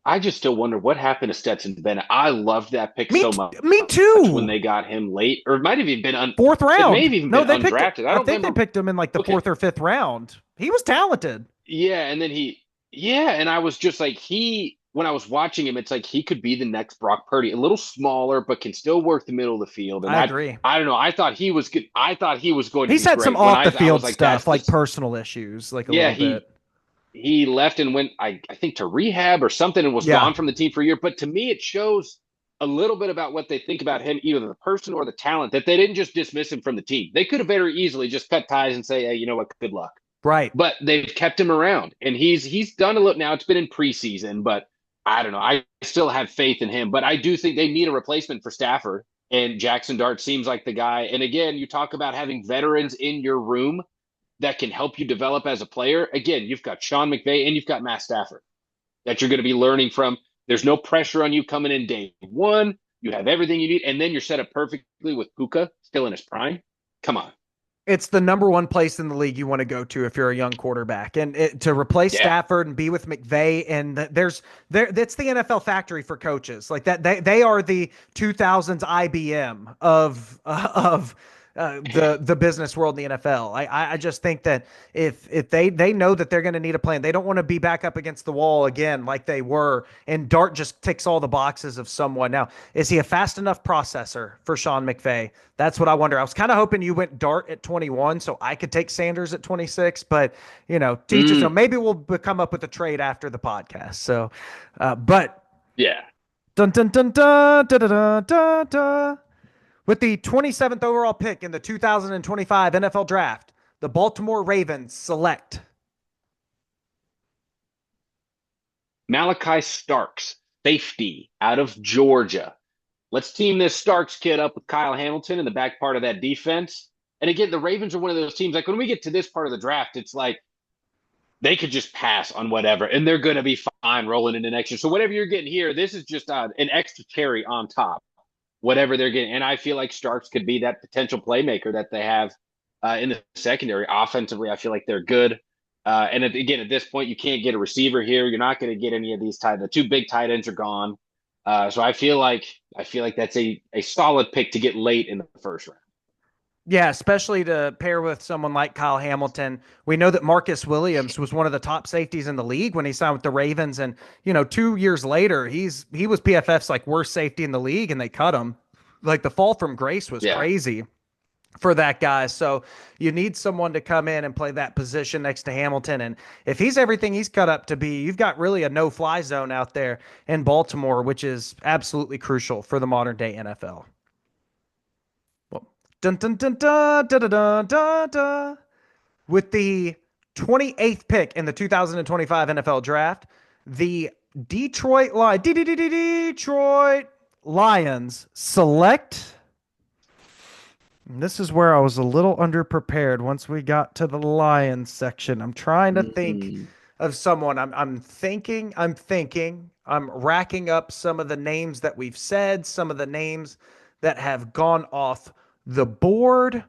I just still wonder what happened to Stetson Bennett. I loved that pick Me, so much me when too. they got him late, or it might have even been Fourth it may round. have even No, been they picked. undrafted. I I don't think they remember. picked him in like the Okay, fourth or fifth round. He was talented. yeah, and then yeah, and I was just like when I was watching him, it's like he could be the next Brock Purdy, a little smaller, but can still work the middle of the field. And I agree. I don't know. I thought he was good. I thought he was going to He's be had some great. When off the I was field like, stuff, that's like just personal issues, like a yeah, little bit. he left and went, I think, to rehab or something and was Yeah. gone from the team for a year. But to me, it shows a little bit about what they think about him, either the person or the talent, that they didn't just dismiss him from the team. They could have very easily just cut ties and say, hey, you know what, good luck. Right. But they've kept him around, and he's done a little now. It's been in preseason, but I don't know. I still have faith in him, but I do think they need a replacement for Stafford, and Jackson Dart seems like the guy. And again, you talk about having veterans in your room that can help you develop as a player. Again, you've got Sean McVay and you've got Matt Stafford that you're going to be learning from. There's no pressure on you coming in day one. You have everything you need, and then you're set up perfectly with Puka still in his prime. Come on. It's the number one place in the league you want to go to if you're a young quarterback, and to replace Yeah. Stafford and be with McVay, and that's the NFL factory for coaches like that. They are the 2000s IBM of the business world in the NFL. I just think that if they know that they're going to need a plan, they don't want to be back up against the wall again like they were. And Dart just ticks all the boxes of someone. Now, is he a fast enough processor for Sean McVay? That's what I wonder. I was kind of hoping you went Dart at 21 so I could take Sanders at 26, but teachers, maybe we'll come up with a trade after the podcast. So, but Yeah. dun dun dun dun dun dun dun dun. With the 27th overall pick in the 2025 NFL Draft, the Baltimore Ravens select. Malachi Starks, safety out of Georgia. Let's team this Starks kid up with Kyle Hamilton in the back part of that defense. And again, the Ravens are one of those teams, like when we get to this part of the draft, it's like they could just pass on whatever, and they're going to be fine rolling into next year. So whatever you're getting here, this is just an extra cherry on top, whatever they're getting. And I feel like Starks could be that potential playmaker that they have in the secondary. Offensively, I feel like they're good. And again, at this point, you can't get a receiver here. You're not going to get any of these tight. The two big tight ends are gone. So I feel like that's a solid pick to get late in the first round. Yeah, especially to pair with someone like Kyle Hamilton. We know that Marcus Williams was one of the top safeties in the league when he signed with the Ravens, and 2 years later, he was PFF's like worst safety in the league, and they cut him. Like the fall from grace was Yeah. crazy for that guy. So you need someone to come in and play that position next to Hamilton. And if he's everything he's cut up to be, you've got really a no-fly zone out there in Baltimore, which is absolutely crucial for the modern day NFL. Well, dun dun dun dun dun dun dun dun. With the 28th pick in the 2025 NFL Draft, the Detroit Lions select. And this is where I was a little underprepared once we got to the Lions section. I'm trying to think Mm. of someone. I'm racking up some of the names that we've said, some of the names that have gone off the board.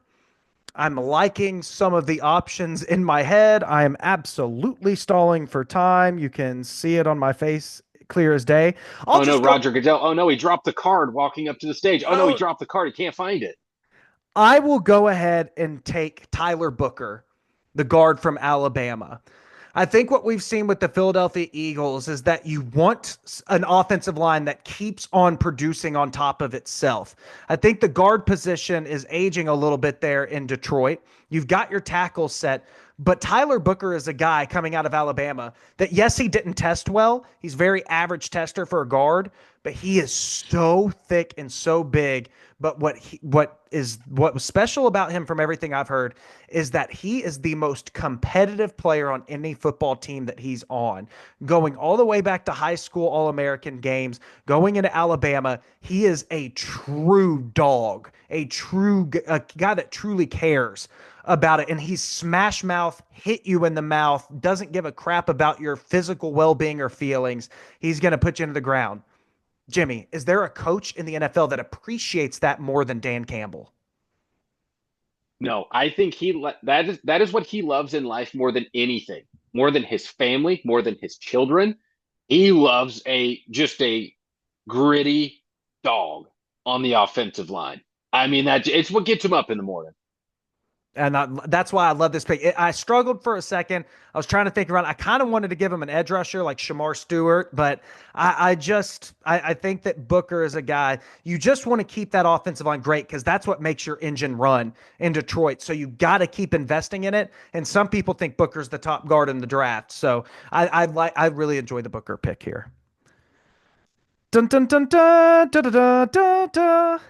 I'm liking some of the options in my head. I am absolutely stalling for time. You can see it on my face clear as day. I'll Oh no, just go. Roger Goodell. Oh no, he dropped the card walking up to the stage. Oh no, he Oh, dropped the card. He can't find it. I will go ahead and take Tyler Booker, the guard from Alabama. I think what we've seen with the Philadelphia Eagles is that you want an offensive line that keeps on producing on top of itself. I think the guard position is aging a little bit there in Detroit. You've got your tackle set, but Tyler Booker is a guy coming out of Alabama that, yes, he didn't test well. He's very average tester for a guard, but he is so thick and so big. But what was special about him from everything I've heard is that he is the most competitive player on any football team that he's on. Going all the way back to high school All-American games, going into Alabama, he is a true dog, a guy that truly cares about it. And he's smash mouth, hit you in the mouth, doesn't give a crap about your physical well-being or feelings. He's going to put you into the ground. Jimmy, is there a coach in the NFL that appreciates that more than Dan Campbell? No, I think that is what he loves in life more than anything, more than his family, more than his children. He loves a gritty dog on the offensive line. I mean that it's what gets him up in the morning. And that's why I love this pick. I struggled for a second. I was trying to think around. I kind of wanted to give him an edge rusher like Shamar Stewart, but I think that Booker is a guy you just want to keep that offensive line great because that's what makes your engine run in Detroit. So you got to keep investing in it. And some people think Booker's the top guard in the draft. So I really enjoy the Booker pick here. Dun dun dun dun dun dun dun dun.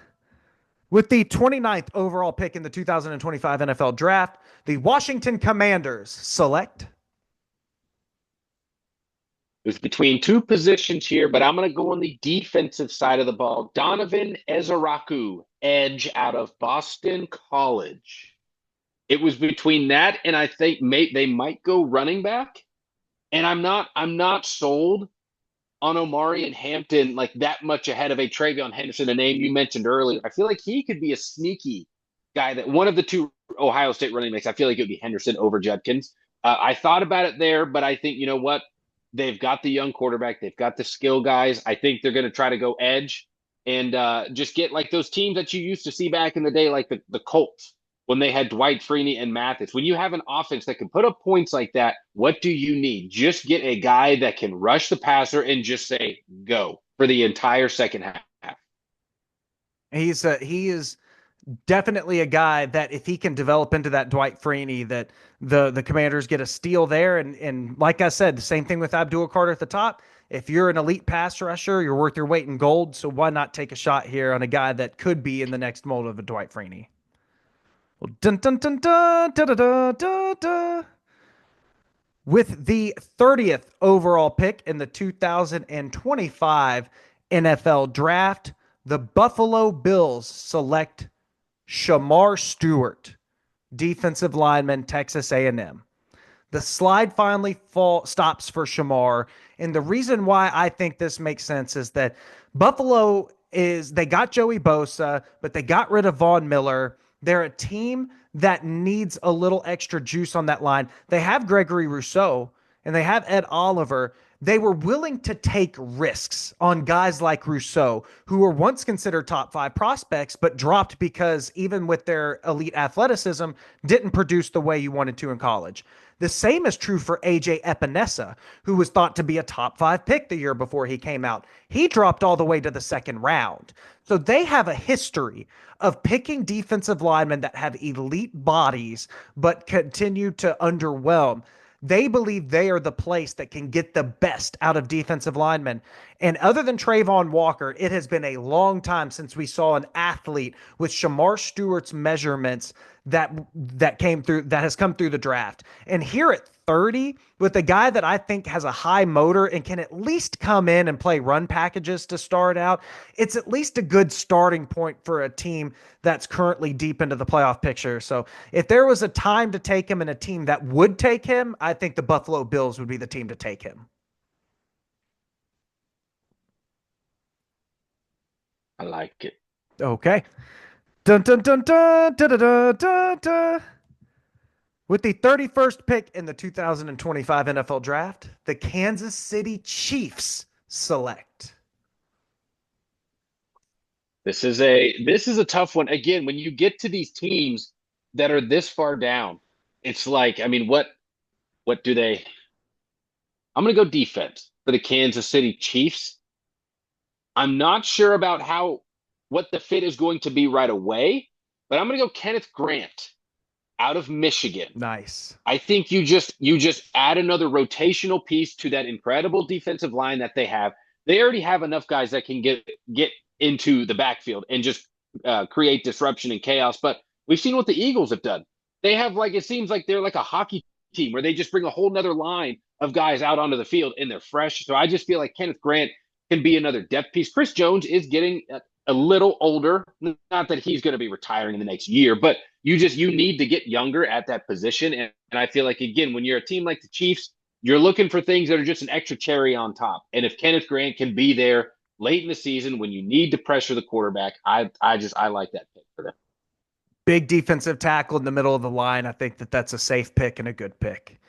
With the 29th overall pick in the 2025 NFL Draft, the Washington Commanders select. It was between two positions here, but I'm going to go on the defensive side of the ball. Donovan Ezaraku, edge out of Boston College. It was between that and I think they might go running back. And I'm not sold on Omari and Hampton like that much ahead of a Travion Henderson, a name you mentioned earlier. I feel like he could be a sneaky guy that one of the two Ohio State running backs. I feel like it would be Henderson over Judkins. I thought about it there, but I think you know what? They've got the young quarterback. They've got the skill guys. I think they're going to try to go edge and just get like those teams that you used to see back in the day, like the Colts when they had Dwight Freeney and Mathis. When you have an offense that can put up points like that, what do you need? Just get a guy that can rush the passer and just say go for the entire second half. He is definitely a guy that if he can develop into that Dwight Freeney, that the Commanders get a steal there. And like I said, the same thing with Abdul Carter at the top. If you're an elite pass rusher, you're worth your weight in gold. So why not take a shot here on a guy that could be in the next mold of a Dwight Freeney? Well, dun dun dun dun da da da da da. With the 30th overall pick in the 2025 NFL Draft, the Buffalo Bills select Shamar Stewart, defensive lineman, Texas A&M. The slide finally stops for Shamar. And the reason why I think this makes sense is that Buffalo they got Joey Bosa, but they got rid of Von Miller. They're a team that needs a little extra juice on that line. They have Gregory Rousseau and they have Ed Oliver. They were willing to take risks on guys like Rousseau, who were once considered top 5 prospects, but dropped because even with their elite athleticism, didn't produce the way you wanted to in college. The same is true for AJ Epinesa, who was thought to be a top 5 pick the year before he came out. He dropped all the way to the second round. So they have a history of picking defensive linemen that have elite bodies but continue to underwhelm. They believe they are the place that can get the best out of defensive linemen. And other than Trayvon Walker, it has been a long time since we saw an athlete with Shamar Stewart's measurements that came through, that has come through the draft. And here at 30, with a guy that I think has a high motor and can at least come in and play run packages to start out, it's at least a good starting point for a team that's currently deep into the playoff picture. So if there was a time to take him and a team that would take him, I think the Buffalo Bills would be the team to take him. I like it. Okay. Dun dun dun dun dun dun dun dun. Dun. With the 31st pick in the 2025 NFL Draft, the Kansas City Chiefs select. This is a tough one. Again, when you get to these teams that are this far down, it's like, I mean, what do they? I'm going to go defense for the Kansas City Chiefs. I'm not sure about what the fit is going to be right away, but I'm going to go Kenneth Grant out of Michigan. Nice. I think you just add another rotational piece to that incredible defensive line that they have. They already have enough guys that can get into the backfield and just create disruption and chaos. But we've seen what the Eagles have done. They have, like, it seems like they're like a hockey team where they just bring a whole nother line of guys out onto the field and they're fresh. So I just feel like Kenneth Grant can be another depth piece. Chris Jones is getting a little older. Not that he's going to be retiring in the next year, but you need to get younger at that position. And I feel like, again, when you're a team like the Chiefs, you're looking for things that are just an extra cherry on top. And if Kenneth Grant can be there late in the season when you need to pressure the quarterback, I like that pick for them. Big defensive tackle in the middle of the line. I think that's a safe pick and a good pick.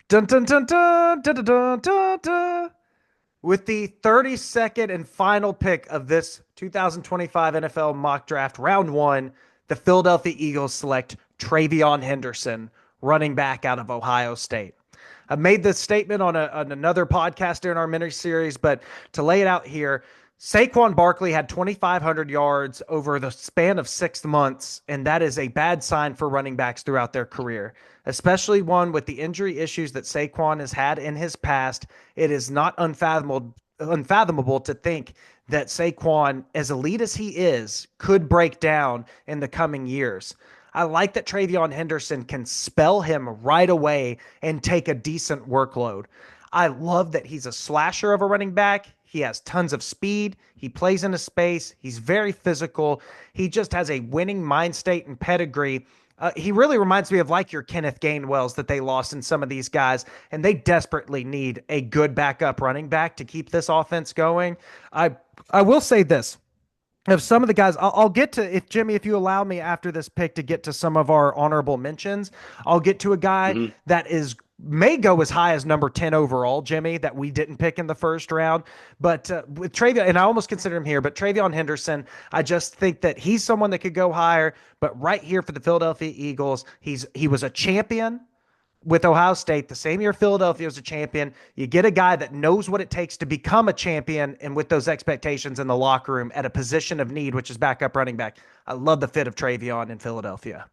Dun dun dun dun dun dun dun dun. Dun. With the 32nd and final pick of this 2025 NFL mock draft, round 1, the Philadelphia Eagles select Travion Henderson, running back out of Ohio State. I made this statement on another podcast during our mini series, but to lay it out here, Saquon Barkley had 2,500 yards over the span of 6 months, and that is a bad sign for running backs throughout their career, especially one with the injury issues that Saquon has had in his past. It is not unfathomable to think that Saquon, as elite as he is, could break down in the coming years. I like that Travion Henderson can spell him right away and take a decent workload. I love that he's a slasher of a running back. He has tons of speed. He plays in a space. He's very physical. He just has a winning mind state and pedigree. He really reminds me of like your Kenneth Gainwells that they lost in some of these guys, and they desperately need a good backup running back to keep this offense going. I will say this. Of some of the guys, I'll get to, if Jimmy, if you allow me after this pick to get to some of our honorable mentions, I'll get to a guy that may go as high as number 10 overall, Jimmy, that we didn't pick in the first round. But with Travion, and I almost consider him here, but Travion Henderson, I just think that he's someone that could go higher. But right here for the Philadelphia Eagles, he was a champion with Ohio State the same year Philadelphia was a champion. You get a guy that knows what it takes to become a champion, and with those expectations in the locker room at a position of need, which is backup running back. I love the fit of Travion in Philadelphia.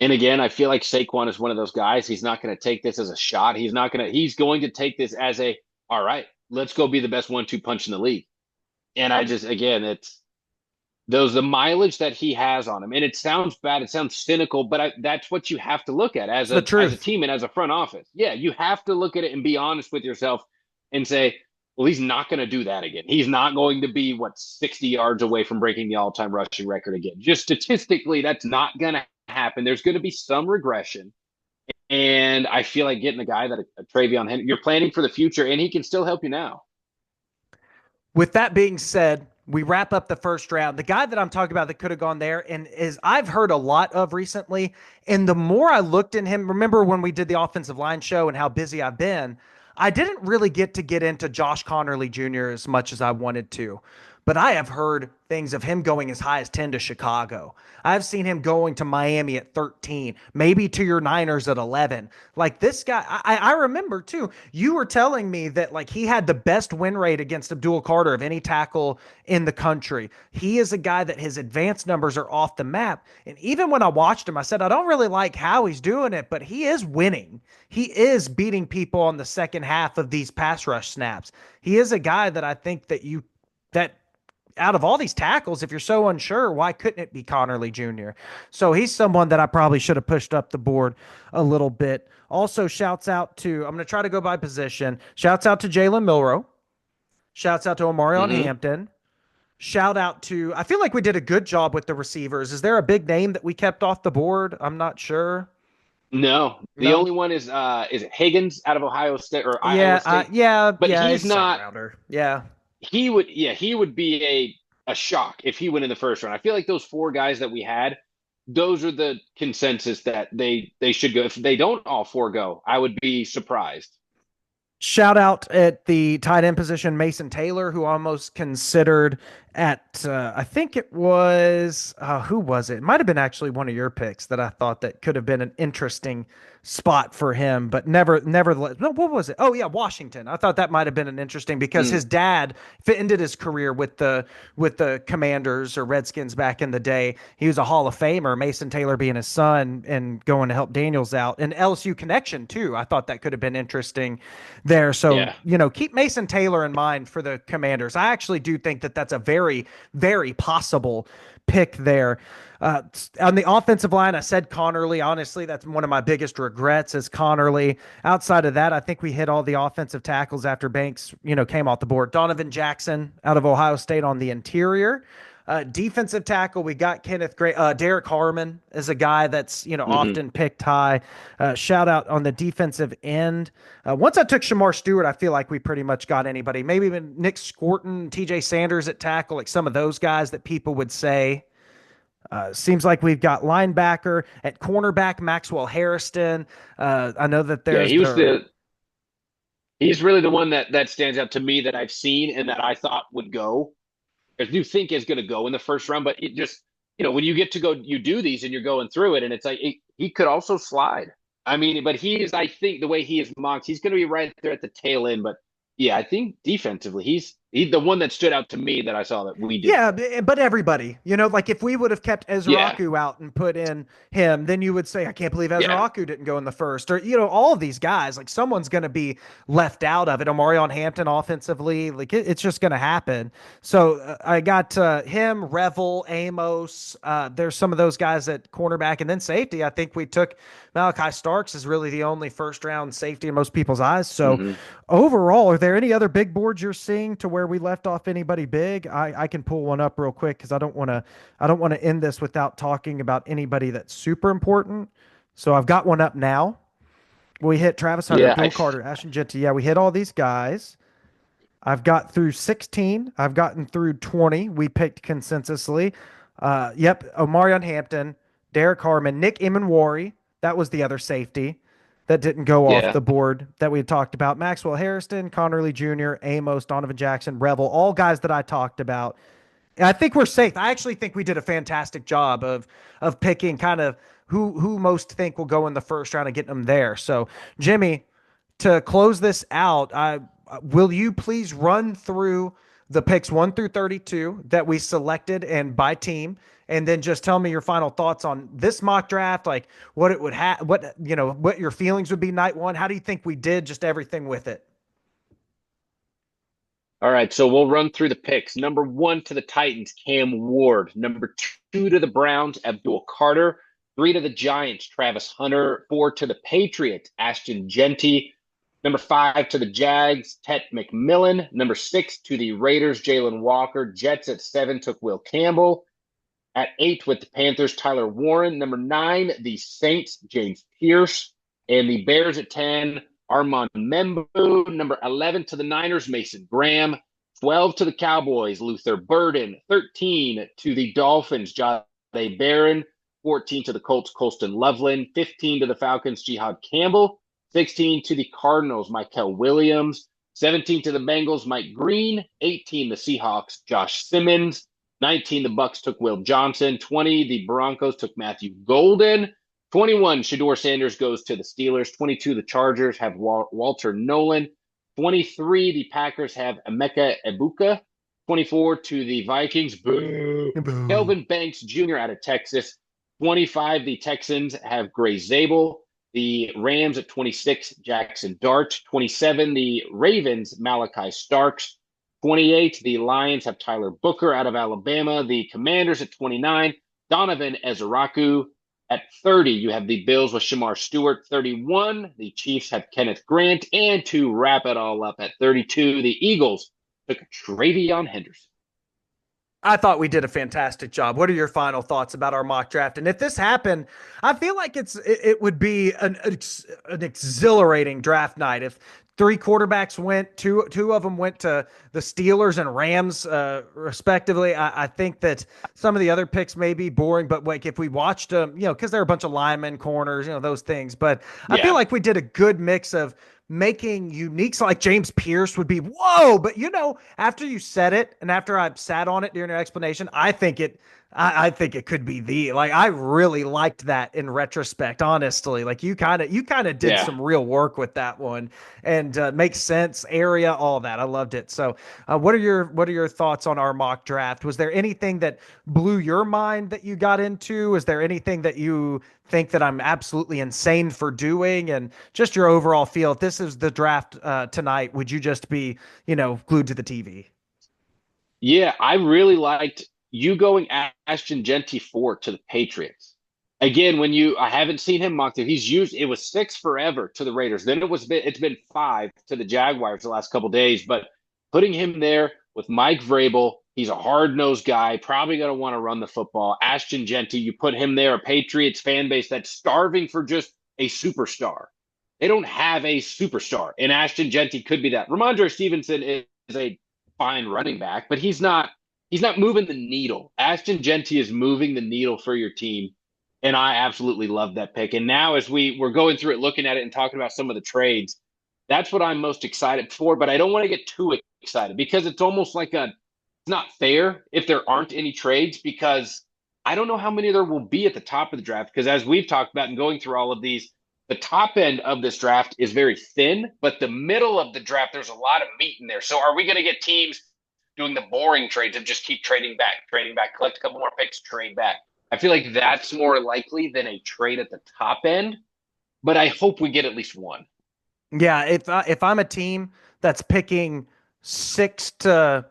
And again, I feel like Saquon is one of those guys. He's not going to take this as a shot. He's going to take this as a, all right, let's go be the best 1-2 punch in the league. And I just, again, it's the mileage that he has on him. And it sounds bad. It sounds cynical, but that's what you have to look at It's the as a truth. team and as a front office. Yeah. You have to look at it and be honest with yourself and say, well, he's not going to do that again. He's not going to be 60 yards away from breaking the all-time rushing record again. Just statistically, that's not going to happen. There's going to be some regression. And I feel like getting a guy that a Travion Henry, you're planning for the future, and he can still help you now. With that being said, we wrap up the first round. The guy that I'm talking about that could have gone there and is I've heard a lot of recently. And the more I looked in him, remember when we did the offensive line show and how busy I've been, I didn't really get into Josh Connerly Jr. as much as I wanted to. But I have heard things of him going as high as 10 to Chicago. I've seen him going to Miami at 13, maybe to your Niners at 11. Like this guy, I remember too, you were telling me that like he had the best win rate against Abdul Carter of any tackle in the country. He is a guy that his advanced numbers are off the map. And even when I watched him, I said, I don't really like how he's doing it, but he is winning. He is beating people on the second half of these pass rush snaps. He is a guy that I think that out of all these tackles, if you're so unsure, why couldn't it be Connerly Jr.? So he's someone that I probably should have pushed up the board a little bit. Also, shouts out to, I'm going to try to go by position. Shouts out to Jalen Milrow. Shouts out to Omarion Mm-hmm. Hampton. Shout out to, I feel like we did a good job with the receivers. Is there a big name that we kept off the board? I'm not sure. No, the No. only one is it Higgins out of Ohio State or Iowa Yeah, State? But yeah, he's he's a second not. rounder. Yeah. He would be a shock if he went in the first round. I feel like those four guys that we had, those are the consensus that they should go. If they don't all four go, I would be surprised. Shout out at the tight end position, Mason Taylor, who almost considered at, I think it was, who was it? It might have been actually one of your picks that I thought that could have been an interesting spot for him, but nevertheless, no, what was it? Oh yeah, Washington. I thought that might have been an interesting because Mm, his dad ended his career with the Commanders or Redskins back in the day. He was a Hall of Famer, Mason Taylor being his son and going to help Daniels out. And LSU connection too. I thought that could have been interesting there. So, yeah, keep Mason Taylor in mind for the Commanders. I actually do think that that's a very, very possible pick there. On the offensive line, I said Connerly. Honestly, that's one of my biggest regrets is Connerly. Outside of that, I think we hit all the offensive tackles after Banks, came off the board. Donovan Jackson out of Ohio State on the interior. Defensive tackle, we got Kenneth Gray. Derek Harmon is a guy that's hmm, often picked high. Shout out on the defensive end. Once I took Shamar Stewart, I feel like we pretty much got anybody. Maybe even Nick Scorton, T.J. Sanders at tackle, like some of those guys that people would say. Seems like we've got linebacker at cornerback, Maxwell Harrison. I know that yeah. there's the He's really the one that stands out to me that I've seen and that I thought would go. I do think is going to go in the first round, but it just when you get to go, you do these and you're going through it, and it's like he could also slide. I mean, but he is. I think the way he is mocked, he's going to be right there at the tail end. But yeah, I think defensively, he's the one that stood out to me that I saw that we didn't Yeah, go. but everybody, like if we would have kept Yeah, Ezraku out and put in him, then you would say, I can't believe yeah, Ezraku didn't go in the first. Or, all of these guys, like someone's going to be left out of it. Omarion Hampton offensively, like it's just going to happen. So I got him, Revel, Amos. There's some of those guys at cornerback and then safety. I think we took Malachi Starks is really the only first round safety in most people's eyes. So hmm, overall, are there any other big boards you're seeing to where we left off anybody big? I can pull one up real quick because I don't want to end this without talking about anybody that's super important. So I've got one up now. We hit Travis Hunter, yeah. Abdul Carter, Ashton Jeanty. Yeah, we hit all these guys. I've got through 16. I've gotten through 20. We picked consensusly. Yep, Omarion Hampton, Derek Harmon, Nick Emanwari. That was the other safety that didn't go off Yeah, the board that we had talked about. Maxwell Harrison, Connerly Jr., Amos, Donovan Jackson, Revel, all guys that I talked about. And I think we're safe. I actually think we did a fantastic job of picking kind of who most think will go in the first round and getting them there. So, Jimmy, to close this out, will you please run through the picks 1 through 32 that we selected and by team, and then just tell me your final thoughts on this mock draft, like what it would have, what, what your feelings would be night one. How do you think we did, just everything with it? All right, so we'll run through the picks. Number 1 to the Titans, Cam Ward. Number 2 to the Browns, Abdul Carter. 3 to the Giants, Travis Hunter. 4 to the Patriots, Ashton Genty. Number 5 to the Jags, Tet McMillan. Number 6 to the Raiders, Jalen Walker. Jets at 7 took Will Campbell. At 8 with the Panthers, Tyler Warren. Number 9, the Saints, James Pierce. And the Bears at 10, Armand Membu. Number 11 to the Niners, Mason Graham. 12 to the Cowboys, Luther Burden. 13 to the Dolphins, Jade Barron. 14 to the Colts, Colston Loveland. 15 to the Falcons, Jihad Campbell. 16 to the Cardinals, Michael Williams. 17 to the Bengals, Mike Green. 18 the Seahawks, Josh Simmons. 19 the Bucks took Will Johnson. 20 the Broncos took Matthew Golden. 21 Shador Sanders goes to the Steelers. 22 the Chargers have Walter Nolan. 23 the Packers have Emeka Ebuka. 24 to the Vikings, boo, Boo. Kelvin Banks Jr. out of Texas. 25 the Texans have Gray Zabel. The Rams at 26, Jackson Dart. 27, the Ravens, Malachi Starks. 28, the Lions have Tyler Booker out of Alabama. The Commanders at 29, Donovan Ezeraku. At 30, you have the Bills with Shamar Stewart. 31, the Chiefs have Kenneth Grant. And to wrap it all up at 32, the Eagles took Travion Henderson. I thought we did a fantastic job. What are your final thoughts about our mock draft? And if this happened, I feel like it would be an exhilarating draft night if three quarterbacks went, two of them went to the Steelers and Rams, respectively. I think that some of the other picks may be boring, but like if we watched them, because there are a bunch of linemen, corners, those things. But I feel Yeah, like we did a good mix of making unique. So like James Pierce would be whoa, but after you said it and after I sat on it during your explanation, I think it could be like I really liked that in retrospect. Honestly, like you kind of did yeah. some real work with that one, and makes sense. Area, all that. I loved it. So, what are your thoughts on our mock draft? Was there anything that blew your mind that you got into? Is there anything that you think that I'm absolutely insane for doing? And just your overall feel. If this is the draft tonight, would you just be glued to the TV? Yeah, I really liked you going Ashton Genty 4 to the Patriots. Again, I haven't seen him mocked. It was 6 forever to the Raiders. Then it's been 5 to the Jaguars the last couple of days. But putting him there with Mike Vrabel, he's a hard nosed guy, probably going to want to run the football. Ashton Genty, you put him there, a Patriots fan base that's starving for just a superstar. They don't have a superstar, and Ashton Genty could be that. Ramondre Stevenson is a fine running back, but he's not moving the needle. Ashton Genty is moving the needle for your team, and I absolutely love that pick. And now as we're going through it, looking at it and talking about some of the trades, that's what I'm most excited for, but I don't want to get too excited because it's almost like it's not fair if there aren't any trades because I don't know how many there will be at the top of the draft because as we've talked about and going through all of these, the top end of this draft is very thin, but the middle of the draft, there's a lot of meat in there. So are we going to get teams doing the boring trades and just keep trading back, collect a couple more picks, trade back? I feel like that's more likely than a trade at the top end, but I hope we get at least one. Yeah, if I'm a team that's picking 6 to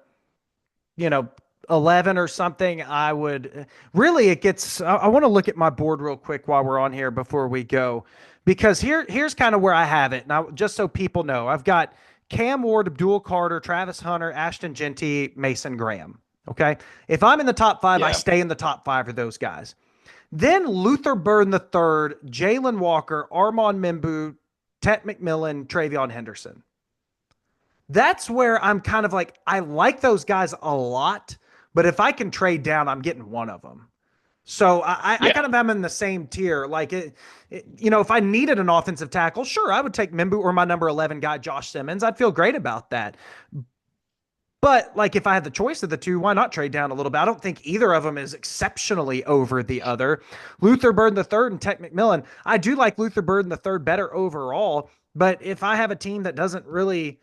11 or something, I would really, it gets, I want to look at my board real quick while we're on here before we go, because here's kind of where I have it. Now, just so people know, I've got Cam Ward, Abdul Carter, Travis Hunter, Ashton Genty, Mason Graham. Okay. If I'm in the top five, I Yeah. stay in the top five of those guys. Then Luther Burden the third, Jalen Walker, Armand Membu, Tet McMillan, Travion Henderson. That's where I'm kind of like, I like those guys a lot, but if I can trade down, I'm getting one of them. So I Yeah. kind of am in the same tier. Like if I needed an offensive tackle, sure, I would take Mimbu or my number 11 guy, Josh Simmons. I'd feel great about that. But like if I had the choice of the two, why not trade down a little bit? I don't think either of them is exceptionally over the other. Luther Burden the third and Tech McMillan. I do like Luther Burden the third better overall. But if I have a team that doesn't really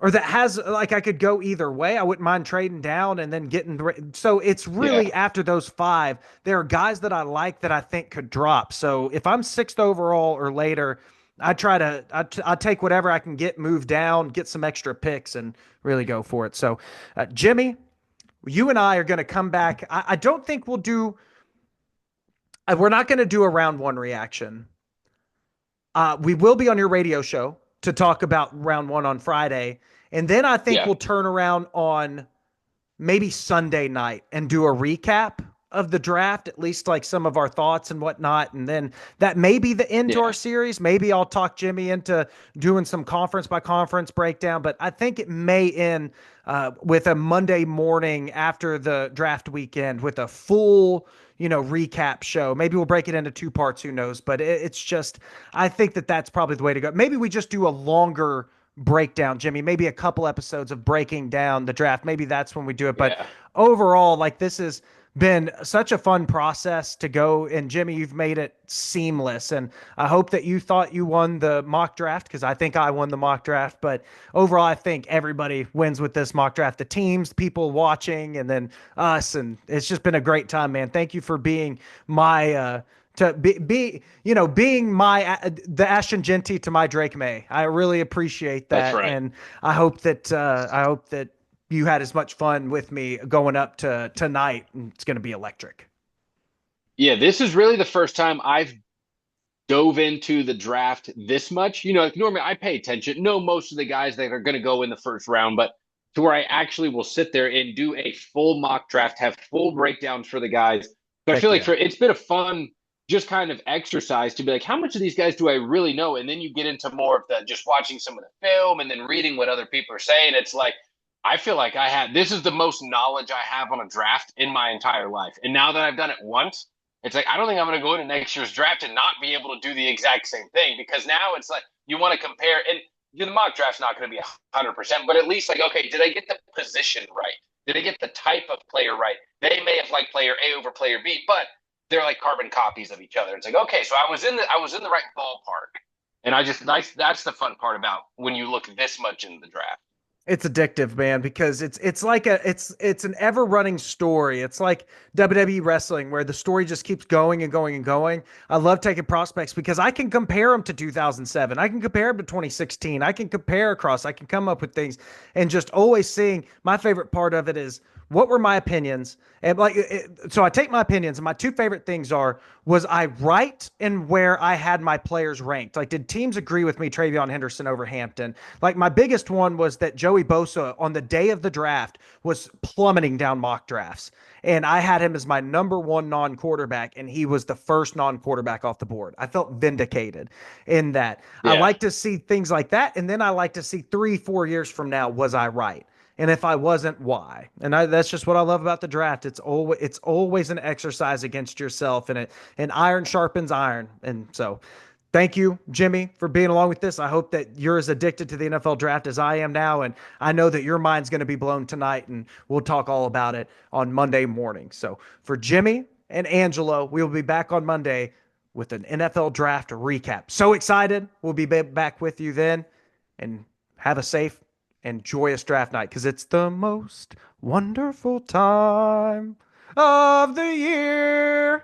or that has like I could go either way. I wouldn't mind trading down and then getting. So it's really Yeah. after those five, there are guys that I like that I think could drop. So if I'm sixth overall or later, I take whatever I can get, move down, get some extra picks, and really go for it. So, Jimmy, you and I are going to come back. I don't think we'll do. We're not going to do a round one reaction. We will be on your radio show to talk about round one on Friday. And then I think Yeah. we'll turn around on maybe Sunday night and do a recap of the draft, at least like some of our thoughts and whatnot. And then that may be the end to our Yeah. series. Maybe I'll talk Jimmy into doing some conference by conference breakdown, but I think it may end with a Monday morning after the draft weekend with a full, recap show. Maybe we'll break it into two parts, who knows? But it's just, I think that that's probably the way to go. Maybe we just do a longer breakdown, Jimmy, maybe a couple episodes of breaking down the draft. Maybe that's when we do it. But Yeah. overall, like this has been such a fun process to go. And Jimmy, you've made it seamless. And I hope that you thought you won the mock draft because I think I won the mock draft. But overall, I think everybody wins with this mock draft. The teams, people watching, and then us. And it's just been a great time, man. Thank you for being my to being my the Ashton Genty to my Drake May. I really appreciate That's that, right. and I hope that you had as much fun with me going up to tonight. It's going to be electric. Yeah, this is really the first time I've dove into the draft this much. Like normally I pay attention, know most of the guys that are going to go in the first round, but to where I actually will sit there and do a full mock draft, have full breakdowns for the guys. So I feel Heck like yeah. for it's been a fun just kind of exercise to be like, how much of these guys do I really know? And then you get into more of the just watching some of the film and then reading what other people are saying. It's like I feel like this is the most knowledge I have on a draft in my entire life. And now that I've done it once, it's like I don't think I'm going to go into next year's draft and not be able to do the exact same thing because now it's like you want to compare, and the mock draft's not going to be 100%, but at least like okay, did I get the position right? Did I get the type of player right? They may have liked player A over player B, but they're like carbon copies of each other. It's like okay, so I was in the right ballpark, and that's the fun part about when you look this much into the draft. It's addictive, man, because it's like it's an ever running story. It's like WWE wrestling where the story just keeps going and going and going. I love taking prospects because I can compare them to 2007. I can compare them to 2016. I can compare across. I can come up with things and just always seeing. My favorite part of it is what were my opinions and so I take my opinions and my two favorite things are was I right in where I had my players ranked? Like, did teams agree with me, Travion Henderson over Hampton? Like, my biggest one was that Joey Bosa on the day of the draft was plummeting down mock drafts. And I had him as my number one non quarterback, and he was the first non quarterback off the board. I felt vindicated in that. I Yeah, like to see things like that. And then I like to see 3, 4 years from now, was I right? And if I wasn't, why? And that's just what I love about the draft. It's always an exercise against yourself, and iron sharpens iron. And so, thank you, Jimmy, for being along with this. I hope that you're as addicted to the NFL draft as I am now, and I know that your mind's going to be blown tonight. And we'll talk all about it on Monday morning. So for Jimmy and Angelo, we will be back on Monday with an NFL draft recap. So excited! We'll be back with you then, and have a safe and joyous draft night because it's the most wonderful time of the year.